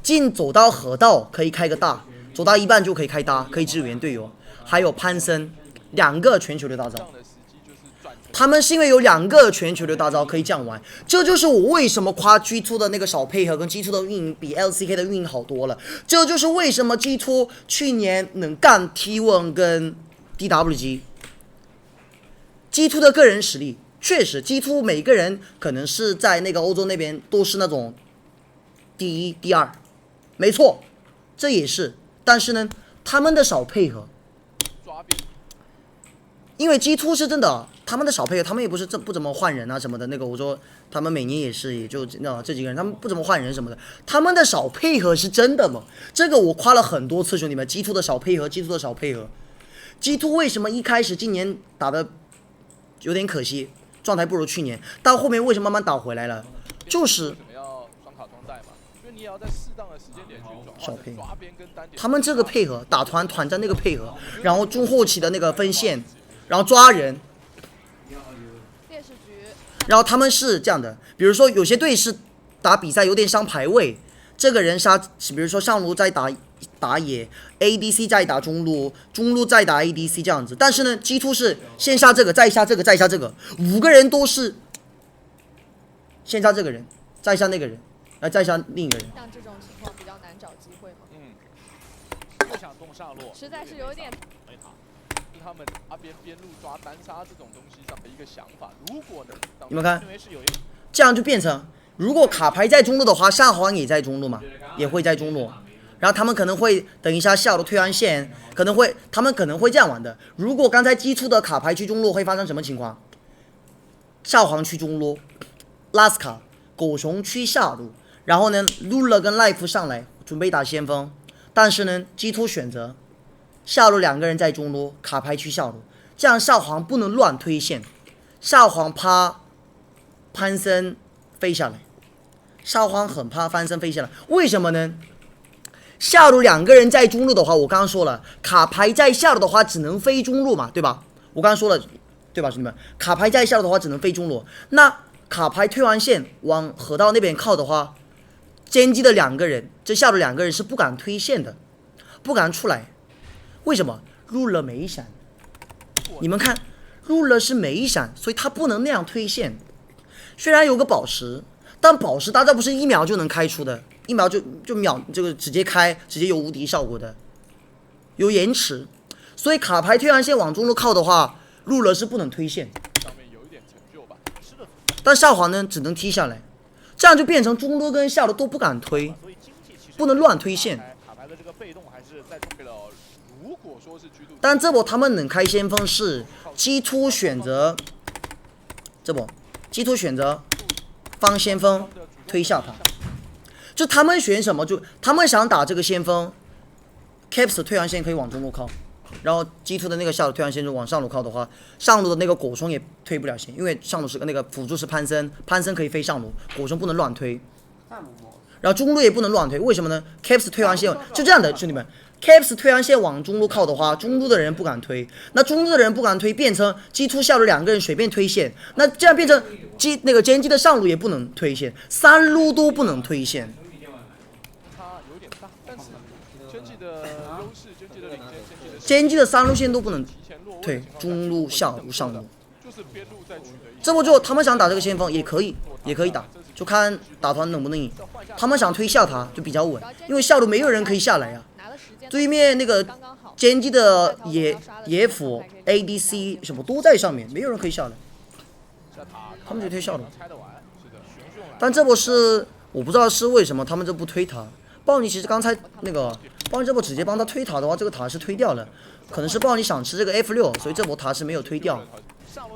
进走到河道可以开个大，走到一半就可以开大，可以支援队友。还有潘森2个全球的大招，他们是因为有2个全球的大招可以这样玩，这就是我为什么夸 G2 的那个少配合跟 G2 的运营比 LCK 的运营好多了。这就是为什么 G2 去年能干 T1 跟 DWG。G2 的个人实力确实 ，G2 每个人可能是在那个欧洲那边都是那种第1、第2，没错，这也是。但是呢，他们的少配合，因为 G2 是真的，他们的少配合，他们也不是不怎么换人啊什么的。那个我说他们每年也是，也就这几个人，他们不怎么换人什么的。他们的少配合是真的吗？这个我夸了很多次，兄弟们 ，G2 的少配合，G2 的少配合。G2 为什么一开始今年打的有点可惜，状态不如去年，到后面为什么慢慢打回来了？就是你也要在适当的时间点去少配合抓边跟单点。他们这个配合打团战那个配合，然后中后期的那个分线，然后抓人，劣势局，然后他们是这样的，比如说有些队是打比赛有点伤排位，这个人杀，比如说上路在打野 ，ADC 再打中路，中路再打 ADC 这样子。但是呢 ，G2 是先杀这个，再杀这个，再杀这个，5个人都是先杀这个人，再杀那个人，再杀另一个人。像这种情况比较难找机会嘛。不想动上路，实在是有点。是他们边路抓单杀这种东西上的一个想法。如果能，你们看因为是有一个这样就变成，如果卡牌在中路的话，下环也在中路嘛，也会在中路。然后他们可能会等一下下路推完线，他们可能会这样玩的。如果刚才基础的卡牌去中路，会发生什么情况？下环去中路，拉斯卡、狗熊去下路，然后呢，露勒跟 Life 上来准备打先锋，但是呢，基础选择下路2个人在中路，卡牌去下路，这样下环不能乱推线，下环怕潘森飞下来，下环很怕潘森飞下来，为什么呢？下路2个人在中路的话，我刚刚说了，卡牌在下路的话只能飞中路嘛，对吧？我刚刚说了，对吧，兄弟们？卡牌在下路的话只能飞中路，那卡牌推完线往河道那边靠的话，歼击的2个人，这下路2个人是不敢推线的，不敢出来。为什么？入了没闪，你们看，入了是没闪，所以他不能那样推线。虽然有个宝石，但宝石大招不是1秒就能开出的，1秒就秒这个直接开，直接有无敌效果的，有延迟。所以卡牌推完线往中路靠的话，入了是不能推线。上面有一点成就吧。是的。但下滑呢，只能踢下来，这样就变成中路跟下路都不敢推，不能乱推线。卡牌的这个被动还是在为了，如果说是居度，但这波他们能开先锋是G2选择，这波G2选择放先锋推下他，就他们选什么就他们想打这个先锋 ，Caps 推完线可以往中路靠，然后G2的那个下路推完线就往上路靠的话，上路的那个果松也推不了线，因为上路是那个辅助是潘森，潘森可以飞上路，果松不能乱推，然后中路也不能乱推，为什么呢 ？Caps 推完线就这样的，兄弟们。Caps 推完线往中路靠的话，中路的人不敢推，那中路的人不敢推，变成G2下路2个人随便推线，那这样变成那个歼击的上路也不能推线，3路都不能推线。差有点大，但是经济的优势、经济的领先、歼击的3路线都不能推，中路、下路、上路。就是边路在取得。这不就他们想打这个先锋也可以打，就看打团能不能赢。他们想推下塔就比较稳，因为下路没有人可以下来呀。对面那个歼击的野辅 ADC 什么都在上面，没有人可以下来，他们就推下路。但这波是我不知道是为什么他们这不推塔。暴尼其实刚才那个暴尼这波直接帮他推塔的话，这个塔是推掉了，可能是暴尼想吃这个 F6，所以这波塔是没有推掉，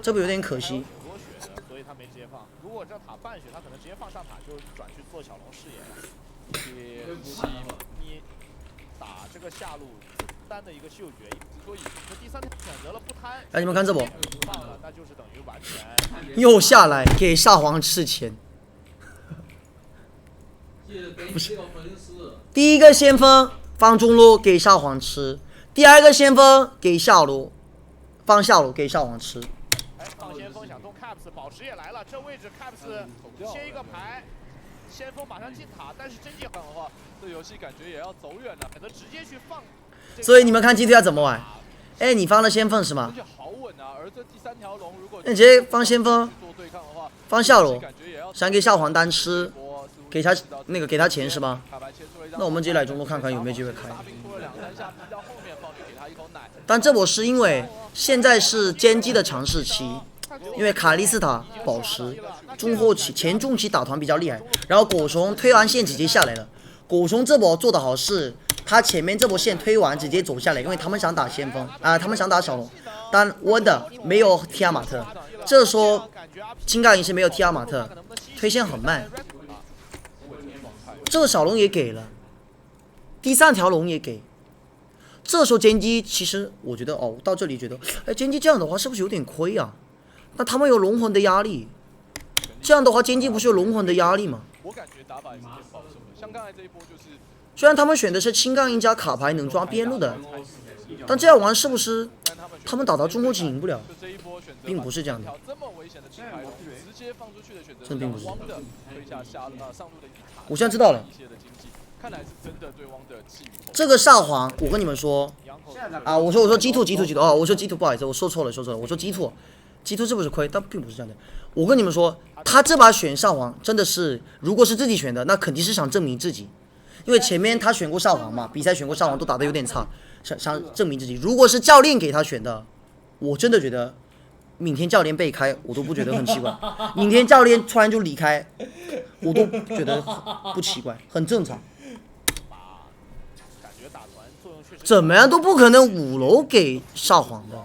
这波有点可惜。所以他没直接放。如果这塔半血，他可能直接放上塔，就转去做小龙视野了。你打这个下路单的一个嗅觉，所以第3条选择了不贪。来，你们看这波，放了，那就是等于完全又下来给下皇吃钱。不是，第一个先锋放中路给下皇吃，第2个先锋给下路放下路给下皇吃。上先锋想动 caps， 宝石也来了，这位置 caps 切一个牌，先锋马上进塔，但是真机狠的话，这游戏感觉也要走远了，选择直接去放。所以你们看 G2 要怎么玩？哎，你放了先锋是吗而？且好稳啊！而这第3条龙如果那你直接放先锋，做对抗的话，放下路，感觉也要想给下皇单吃，给他给他钱是吗？卡牌切出了一张那我们直接来中路看看有没有机会开。大兵拖了2、3下，逼到后面，暴女给他一口奶。但这波是因为现在是歼击的尝试期，因为卡莉斯塔、宝石、中后期、前中期打团比较厉害，然后果虫推完线直接下来了。果虫这波做的好是，他前面这波线推完直接走下来，因为他们想打先锋啊、他们想打小龙，但温的没有提亚马特，这时候金刚银是没有提亚马特，推线很慢。这个小龙也给了，第3条龙也给。这时候歼击其实我觉得哦，到这里觉得，哎，歼击这样的话是不是有点亏啊？那他们有龙魂的压力，这样的话歼击不是有龙魂的压力吗？我感觉打法也是偏保守的，像刚才这一波就是虽然他们选的是轻杠硬加卡牌能抓边路的，但这样玩是不是他们打到中后期赢不了？就这一波选择并不是这样的，条这么危险的金牌龙，直接放出去的选择，真并不是汪的推下上路的一塔。我现在知道了，一些的经济，看来是真的对汪的寄予厚望。这个上皇，我跟你们说啊，我说 G2 哦，我说 G2 不好意思，我说错了，我说 G2 是不是亏？但并不是这样的。我跟你们说，他这把选上皇真的是，如果是自己选的，那肯定是想证明自己，因为前面他选过上皇嘛，比赛选过上皇都打得有点差，想证明自己。如果是教练给他选的，我真的觉得明天教练被开，我都不觉得很奇怪。明天教练突然就离开，我都觉得不奇怪，很正常。感觉打团作用确实怎么样都不可能5楼给上皇的，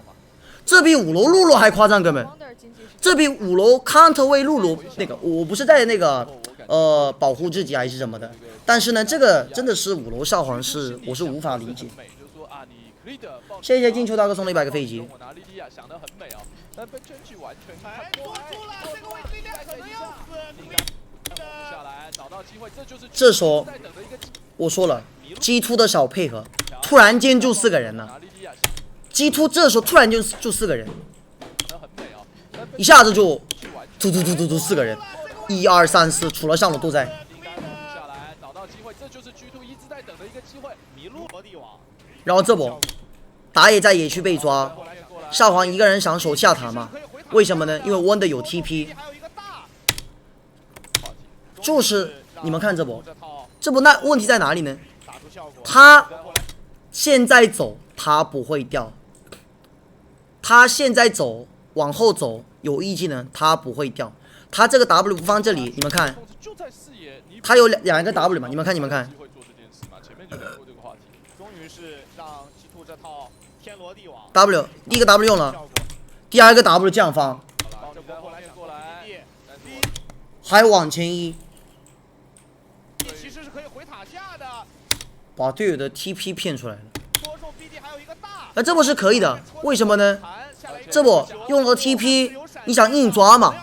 这比5楼露露还夸张，哥们。 Wonder 经济是这比5楼 counter 位露露那个，我不是在那个保护自己还是什么的，但是呢，这个真的是5楼上皇是我是无法理解。谢谢金球大哥送了100个飞机。我拿莉莉娅想得很美哦，但被圈去完全哎，捉住了，这个位置应该可能要死。下来找到机会，这就是这时候在等的一个我说了，G2 的小配合，突然间就4个人了。拿莉莉娅 G2 这时候突然就4个人，想得很美哦，一下子就突4个人，1、2、3、4，除了上路都在。下来找到机会，这就是 G2 一直在等的一个机会，迷路罗帝王，然后这波打野在野区被抓，上皇一个人想守下塔嘛？为什么呢？因为 Wonder 有 TP，还有一个大，就是你们看这波，这套这波那问题在哪里呢？打出效果。他现在走，他不会掉。他现在走，往后走，有 E 技能，他不会掉。他这个 W 不放这里，你们看，就在视野，你他有两个 W 嘛？你们看，机会做这件事嘛？前面就聊过这个话题。终于是让 G2 这套天罗地网 W 第一个 W 用了，效果。第二个 W 这样放，好了，这波后来过来，但是还往前移，其实是可以回塔下的，把队友的 TP 骗出来了。戳中 BD 还有一个大。那这波是可以的，为什么呢？弹下来一个这波用了 TP，你想硬抓嘛？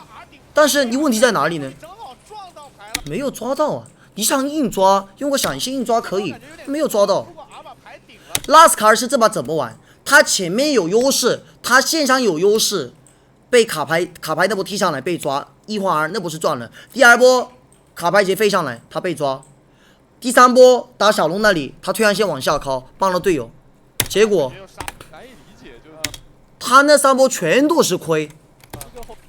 但是你问题在哪里呢？正好撞到牌了。没有抓到啊！你想硬抓，用个闪现硬抓可以，没有抓到如。果阿玛牌顶了，拉斯卡尔是这把怎么玩？他前面有优势，他线上有优势，被卡牌那波踢上来被抓，1换2那波是赚了。第二波卡牌直接飞上来，他被抓。第3波打小龙那里，他推完线往下靠，帮了队友，结果没有杀。难以理解，就是他那3波全都是亏。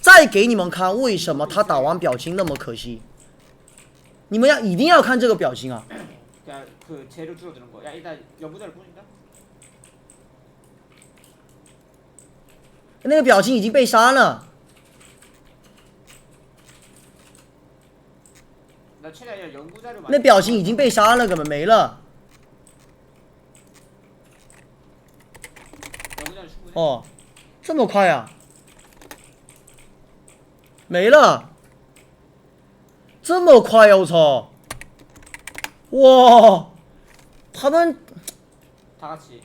再给你们看为什么他打完表情那么可惜，你们一定要看这个表情啊！ 야, 그 재료 줄어드는 거. 야, 일단 연구자를 보니까. 那个表情已经被删了， 나 최대한 아니라 연구자를 那表情已经被删了，根本没了。 연구자는 충분해. 哦，这么快啊？没了，这么快呀！我操！哇，他们 다 같이.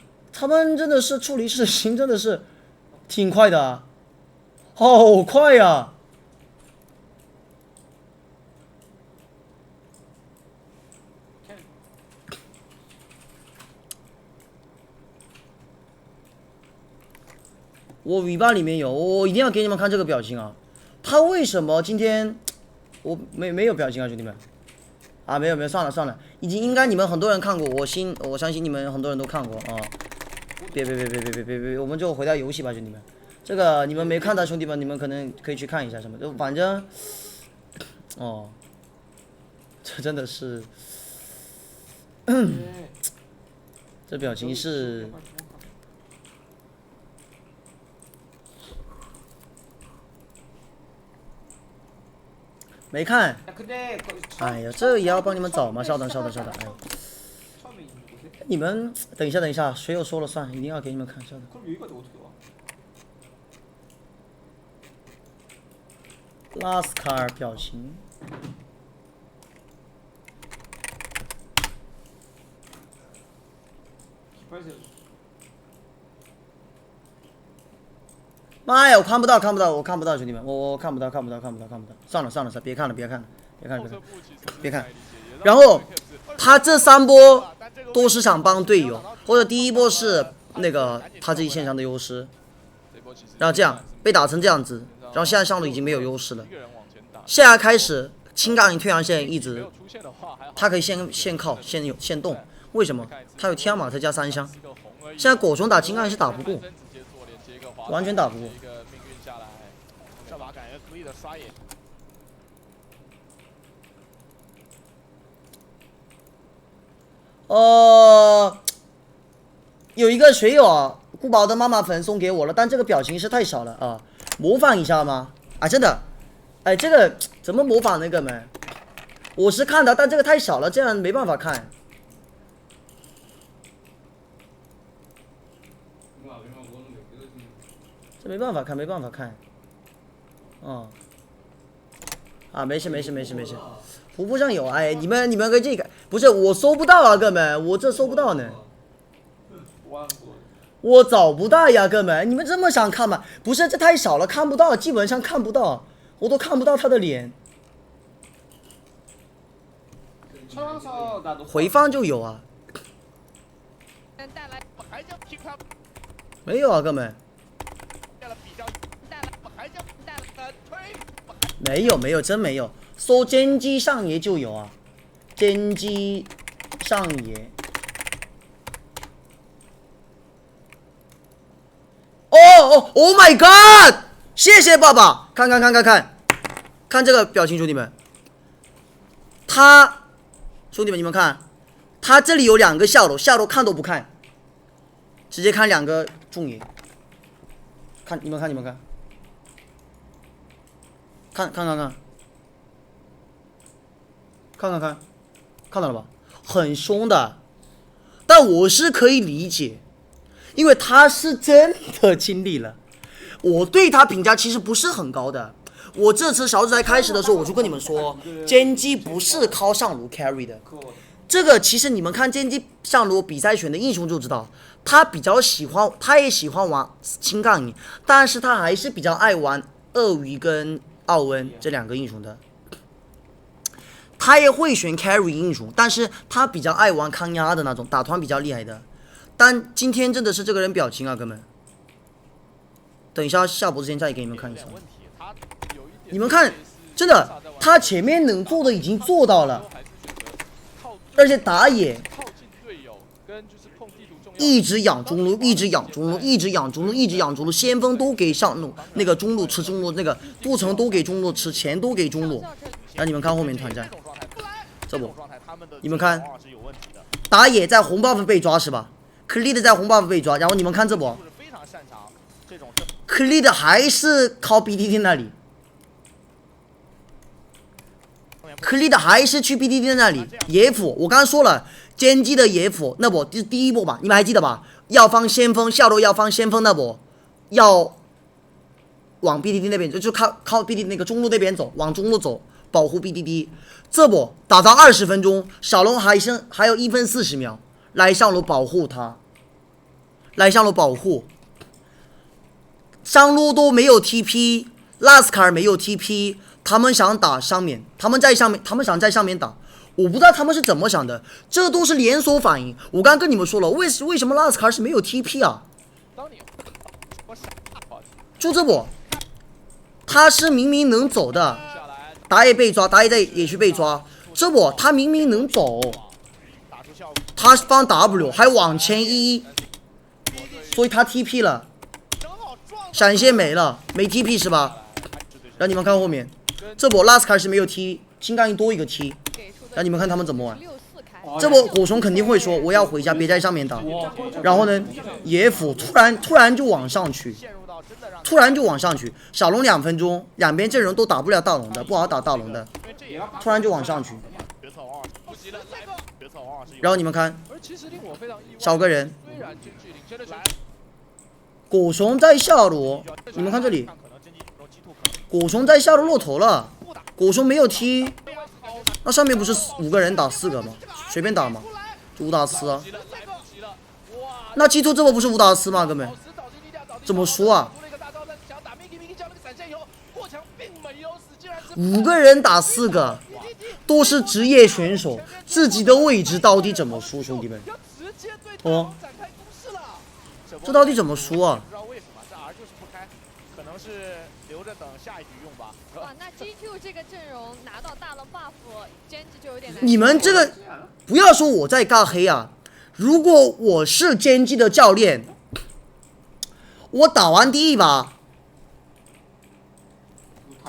真的是处理事情真的是挺快的、啊，好快呀！我尾巴里面有，我一定要给你们看这个表情啊！他为什么今天我没有表情啊，兄弟们？啊，没有，算了，已经应该你们很多人看过，我相信你们很多人都看过啊。别，我们就回到游戏吧，兄弟们。这个你们没看到，兄弟们，你们可能可以去看一下什么，就反正，哦，这真的是，这表情是。没看，哎呀，这也要帮你们找吗？稍等，哎，你们等一下，谁又说了算？一定要给你们看，稍等。拉斯卡尔表情，妈呀，我看不到，兄弟们，我看不到，算了，别看了。然后他这3波都是想帮队友，或者第一波是那个他自己线上的优势，然后这样被打成这样子，然后现在上路已经没有优势了，现在开始青钢退航线一直，他可以先靠先动，为什么？他有天马再加3箱，现在果熊打青钢是打不过。完全打不过。这把感觉可以的刷野。有一个水友啊，顾宝的妈妈粉送给我了，但这个表情是太少了啊，模仿一下吗？啊，真的，哎，这个怎么模仿那个们？我是看到，但这个太少了，这样没办法看。这没办法看，啊，没事，湖泊上有，哎，你们跟这个不是我搜不到啊，哥们，我这搜不到呢，我找不到呀，哥们，你们这么想看吗？不是，这太少了，看不到，基本上看不到，我都看不到他的脸。回放就有啊，没有啊，哥们。没有，真没有。搜奸姬上野就有啊，奸姬上野。Oh my god！ 谢谢爸爸，看这个表情，兄弟们。兄弟们，你们看，他这里有2个下楼看都不看，直接看2个重野。你们看。看到了吧？很凶的，但我是可以理解，因为他是真的经历了。我对他评价其实不是很高的。我这次小组赛开始的时候，我就跟你们说，奸姬不是靠上路 carry 的。这个其实你们看奸姬上路比赛选的英雄就知道，他也喜欢玩青杠影，但是他还是比较爱玩鳄鱼跟奥温这2个英雄的。他也会选 carry 英雄，但是他比较爱玩抗压的那种，打团比较厉害的。但今天真的是这个人表情啊，哥们。等一下下播之前再给你们看一下。你们看，真的，他前面能做的已经做到了，而且打野一直养中路，先锋都给上路，那个中路吃中路，那个杜城都给中路吃，钱都给中路。然后你们看后面团战，这不，你们看，打野在红 buff 被抓是吧？克利的在红 buff 被抓，然后你们看这不，克利的还是靠 BTT 那里。克利的还是去 BTT 那里，野辅我刚刚说了，奸姬的野辅那波就是第一波吧，你们还记得吧？要放先锋，下路要放先锋那波，要往 BTT 那边就靠 BTT 那个中路那边走，往中路走，保护 BTT。这波打到20分钟，小龙还有1分40秒，来上路保护他，上路都没有 TP， 拉斯卡尔没有 TP。他们想打上面，他们想在上面打，我不知道他们是怎么想的，这都是连锁反应。我刚刚跟你们说了，为什么拉斯卡尔是没有 TP 啊？就这波，他是明明能走的，下来，打野被抓，打野也去被抓。这波他明明能走，打出效果，他放 W 还往前一，所以他 TP 了，正好撞到闪现没了，没 TP 是吧？让你们看后面，这波拉斯卡是没有 T， 金刚一多一个 T。给出的让你们看他们怎么玩。 6-4开，这波果虫肯定会说我要回家，别在上面打。哇，然后呢，野辅突然就往上去，陷入到真的让突然就往上去。小龙2分钟，两边阵容都打不了大龙的，不好打大龙的，因为这也突然就往上去。决策往往不急了，来吧。决策往往是有然后你们看，而其实令我非常意外，少个人，虽然经济领先的球果虫在下路，你们看这里，可能真机有机兔可能果虫在下路落头了，果虫没有踢，那上面不是5个人打4个吗？随便打嘛，就5打4啊。急了，来不及了，哇！那 G2 这波不是5打4吗？根本老师导进力量，导进怎么输啊？出了一个大招，但是想要打 Miki 叫那个闪现以后，过墙并没有死，竟然是5个人打4个，都是职业选手，自己的位置到底怎么输，兄弟们？要直接对对方展开攻势了。这到底怎么输啊？不知道为什么这 R 就是不开，可能是留着等下一局用吧。哇，那 G2 这个阵容拿到大了 buff，Genji 就有点难。你们这个不要说我在尬黑啊！如果我是奸机的教练，我打完第一把，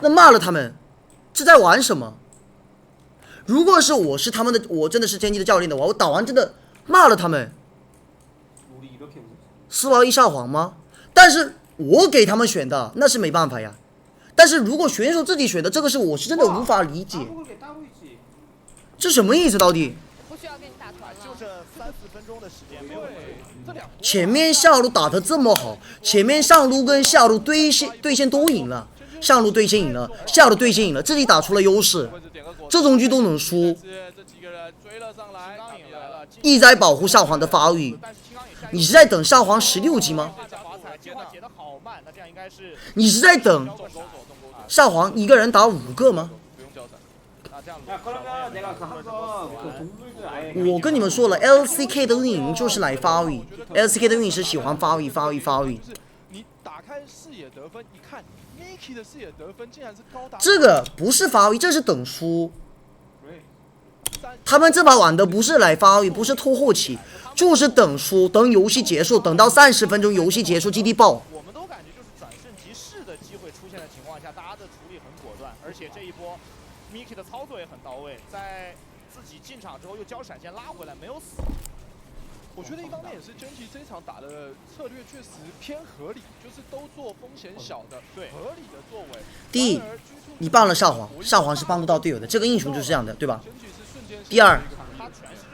那骂了他们，这在玩什么？如果是我是他们的，我真的是奸机的教练的话，我打完真的骂了他们。4包1下皇吗？但是我给他们选的，那是没办法呀。但是如果选手自己选的，这个是我是真的无法理解，这什么意思到底？不需要跟你打团了。就这3-4分钟的时间，没有人这两前面下路打得这么好，前面上路跟下路对线都赢了，上路对线赢了，下路对线赢了，自己打出了优势，位置点个果这种局都能输，是这几个人追了上来，刚也来了，一直在保护上皇的发育。但是青刚也下你是在等上皇16级吗？华彩计划解的好慢，那这样应该是你是在等上皇一个人打5个吗？不用交闪。那这样 야 그러면 내가 그 한번 그 동물들 아예 我跟你们说了 ，LCK 的运营就是来发育，LCK 的运营是喜欢发育。就是你打开视野得分，一看 Miki 的视野得分竟然是高达这个不是发育，这是等输。 3他们这把玩的不是来发育，不是拖后期，就是等输，等游戏结束，等到30分钟游戏结束，基地爆。我们都感觉就是转瞬即逝的机会出现的情况下，大家的处理很果断，而且这一波 Miki 的操作也很到位，在自己进场之后又交闪现拉回来，没有死。我觉得一方面也是 Genji 这一场打的策略确实偏合理，就是都做风险小的，对合理的作为。第一然而居住你帮了上皇，上皇是帮不到队友的，这个英雄就是这样的，对吧？ Genji 是瞬间第二他全是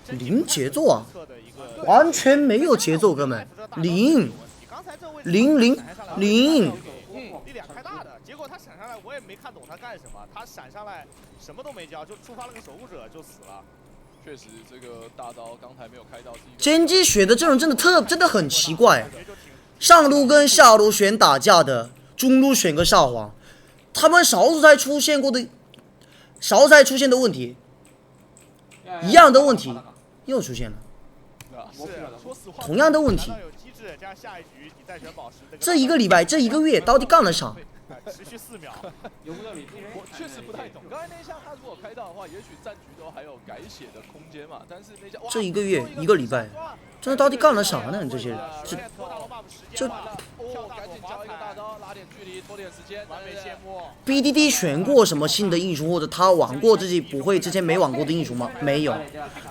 这种零节奏啊，测的一个完全没有节奏，哥们，零。你刚才这位置零零闪上来零力量开大的，结果他闪上来我也没看懂他干什么，他闪上来什么都没交，就触发了个守护者就死了。确实这个大招刚才没有开到，是一个奸机学的这种真的很奇怪，上路跟下路选打架的，中路选个上皇，他们少数才出现的问题，一样的问题又出现了，是，说实话，同样的问题难道有机制加下一局你再选宝石，这一个礼拜这一个月到底干了啥？持续4秒，我确实不太懂。刚才那一下他如果开到的话，也许战局都还有改写的空间嘛。但是那下哇这一个月一个礼拜，这到底干了啥呢？你这些人，这这哦，赶紧交一个大招，拉点距离，拖点时间，完美谢幕。 BDD 选过什么新的英雄，或者他玩过自己不会之前没玩过的英雄吗？没有。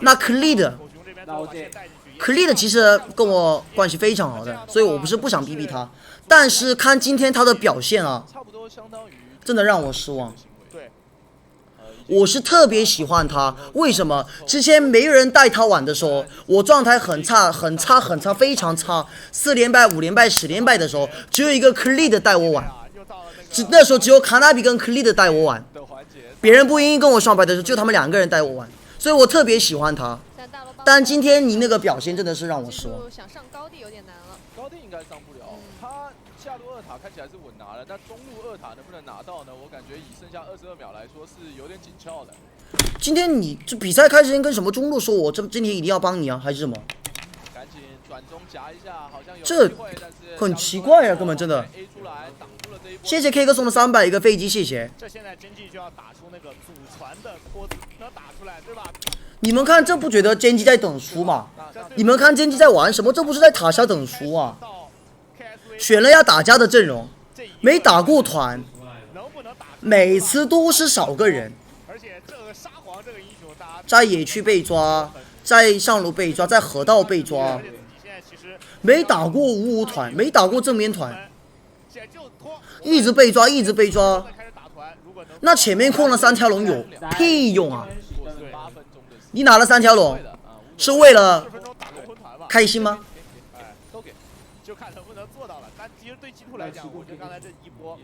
那 Cleed 狗熊这边把线带进去， Cleed 其实跟我关系非常好的，所以我不想逼他，但是看今天他的表现啊，差不多相当于真的让我失望。对，我是特别喜欢他，为什么？之前没人带他玩的时候，我状态很差，非常差，4连败、5连败、10连败的时候，只有一个 Cleed 带我玩，又到了那个那时候只有卡纳比跟 Cleed 带我玩，的环节，别人不愿意跟我上牌的时候，就他们2个人带我玩，所以我特别喜欢他。但大罗但今天你那个表现真的是让我失望。想上高地有点难了。高地应该上不了。他下路2塔看起来是稳拿了，但中路2塔能不能拿到呢？我感觉以剩下22秒来说是有点紧俏的。今天你这比赛开始前跟什么中路说，我今天一定要帮你啊，还是什么？赶紧情，转中夹一下，好像有这机会，但是很奇怪啊，根本真的。 A 出来挡住了这一波。谢谢 K 哥送的300一个飞机，谢谢。这现在真季就要打出那个祖传的托子，能打出来对吧？你们看，这不觉得奸机在等输吗？你们看奸机在玩什么？这不是在塔下等输啊！选了要打架的阵容，没打过团，能不能打？每次都是少个人，而且这个沙皇这个英雄，大家在野区被抓，在上路被抓，在河道被抓而，且自己现在其实没打过55团，没打过正面团，现在就拖，一直被抓，一直被抓。开始打团，如果能那前面控了3条龙有屁用啊！ 8分钟的时你拿了3条龙间啊，是为了10分钟打个婚团吧，开心吗？哎，都给，就看能不能做到了。但其实对G2来讲，我觉得刚才这一波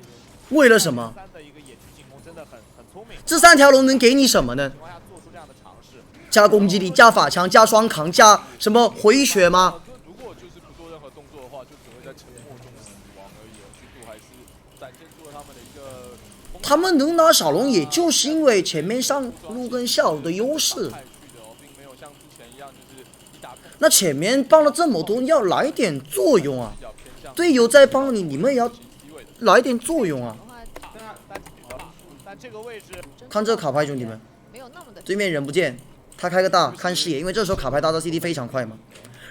为了什么？ 3的一个野区进攻真的很聪明，这3条龙能给你什么呢情？况下做出这样的尝试。加攻击力，加法强，加双扛，加什么回血吗？如果就是不做任何动作的话，就只会在沉默中死亡而已。G2还是展现出了他们的一个。他们能拿小龙，也就是因为前面上路跟下路的优势。太去的哦，并没有像之前一样，就是一打那前面帮了这么多，要来点作用啊！比较偏向队友在帮你，你们也要低位的。来点作用啊！的话但这个位置看这卡牌，兄弟们，没有那么的对面人不见，他开个大看视野，因为这时候卡牌大招 CD 非常快嘛。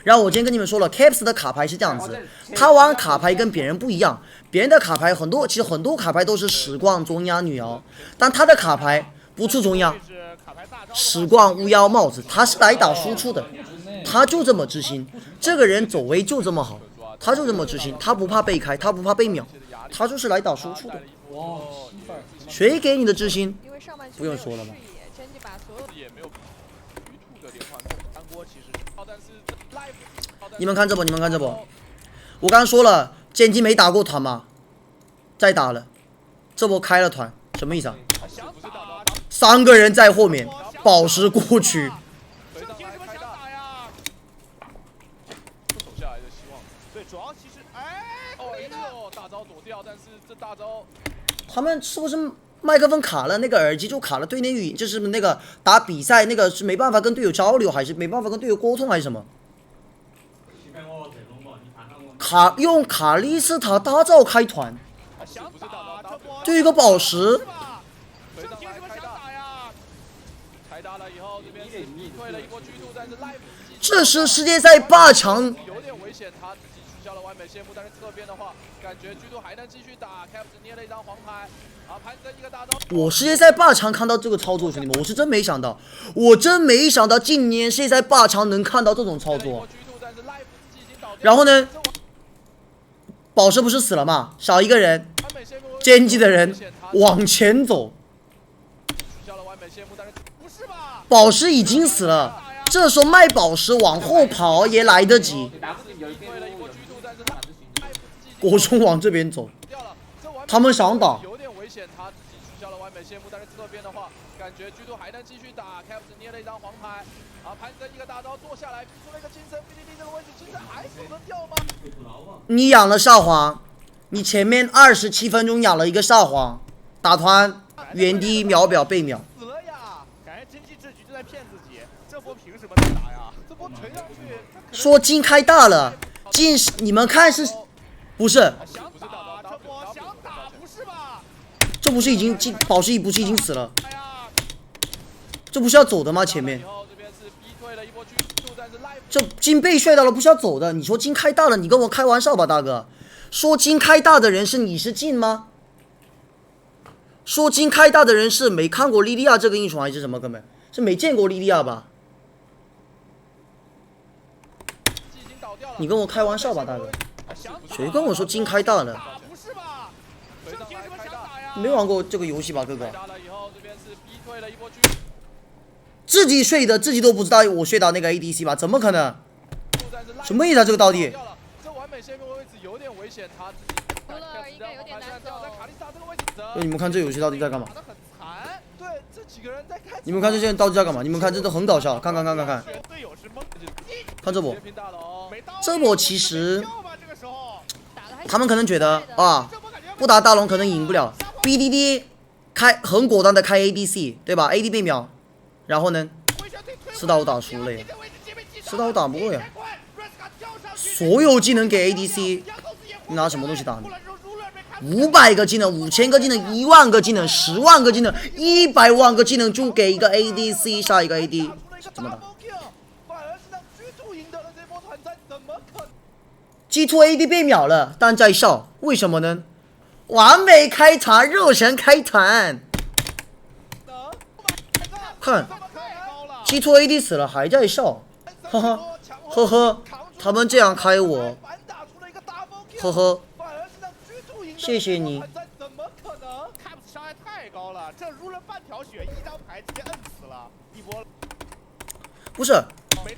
然后我今天跟你们说了 ，Caps 的卡牌是这样子，他玩卡牌跟别人不一样，别人的卡牌其实很多卡牌都是时光、中央、女妖，但他的卡牌不出中央，是卡牌大招，时光、巫妖、帽子，他是来打输出的，他就这么知心，这个人走位就这么好，他就这么知心，他不怕被开，他不怕被秒，他就是来打输出的。哇，西范儿谁给你的知心？因为上半区不用说了吧视野，真的把所有也没有鱼兔的连环三锅其实但是 live 你们看这波，你们看这波，我刚刚说了，剑姬没打过团嘛，再打了，这波开了团，什么意思啊想打， ？3个人在后面，宝石过去，这凭什么想打呀？不走下来的希望。对，主要其实哎，哦，哎呦，大招躲掉，但是这大招他们是不是麦克风卡了？那个耳机就卡了，对内语音就是那个打比赛那个是没办法跟队友交流，还是没办法跟队友沟通，还是什么？用卡利斯塔大招开团，想打这波，对一个宝石，这凭什么想打呀？开大了以后，这边是逼退了一波G2，但是 live 这是世界赛8强，有点危险，他自己取消了完美谢幕，但是侧边的话，感觉G2还能继续打。Caps 捏了一张黄牌，啊，盘成一个大招。我世界赛8强看到这个操作，兄弟们，我是真没想到，我真没想到今年世界赛8强能看到这种操作。但是 live 自己已经倒掉。然后呢，宝石不是死了吗？少一个人，完美谢幕，奸计的人往前走，取消了完美谢幕，但是不是吧？宝石已经死了。这时候卖宝石往后跑也来得及，打不有一边退了一波G2，但是 live 自己国中往这边走，掉了。这完美他们想打，有点危险，他自己取消了完美谢幕，但是侧边的话，感觉G2还能继续打。Caps 捏了一张黄牌，啊，盘成一个大招坐下来，逼出了一个金身 ，BDD 这个位置，金身还守得掉吗？你养了少皇，你前面27分钟养了一个少皇，打团原地秒表被秒，死了呀！感觉真季这局就在骗自己，这波凭什么能打呀？这波锤上去，说金开大了，金你们看是，不是？想打这波想打不是吧？这不是已经金宝石不是已经死了？哎呀，这不是要走的吗？前面以后这边是逼退了一波G2，但是 live 这金被帅到了，不是要走的？你说金开大了，你跟我开玩笑吧，大哥？说金开大的人是你是金吗？说金开大的人是没看过莉莉娅这个英雄还是什么？根本是没见过莉莉娅吧？已经倒掉了。你跟我开玩笑吧，大哥？想打谁跟我说金开大了？打不是吧？这凭什么想打呀？没玩过这个游戏吧，哥哥？打了以后，这边是逼退了一波G2，自己睡的，自己都不知道我睡到那个 ADC 吧？怎么可能？但是 live 什么意思啊？这个到底？掉了。这完美谢幕位置有点危险，他自己德勒尔应该有点难走在卡丽萨这个位置。你们看这游戏到底在干嘛？打得很残，对，这几个人在开。你们看这些人到底在干嘛？你们看这都很搞笑，看，队友是懵的，看这波，截屏大了哦。没到这波其实要吧？这个时候打的还他们可能觉得挺啊，这波感觉不打大龙可能赢不了 ，BDD 很果断的开 ADC，对吧？AD 被秒，然后呢，回旋推4打5打输了呀，4打5打不过呀。所有技能给 ADC， 拿什么东西打你？500个技能、5000个技能、10000个技能、10万个技能、100万个技能，就给一个 ADC， 下一个 AD 怎么打？G2 AD 被秒了，但在笑，为什么呢？完美开团，肉神开团，看 G2 AD 死了还在笑，哈哈，呵呵，他们这样开我，呵呵，谢谢你。怎么可能 ？Caps 伤害太高了，这如人半条血，一张牌直接摁死了，一波。不是，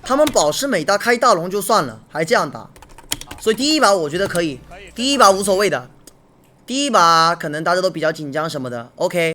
他们保持每打开大龙就算了，还这样打，所以第一把我觉得可以，第一把无所谓的，第一把可能大家都比较紧张什么的 ，OK。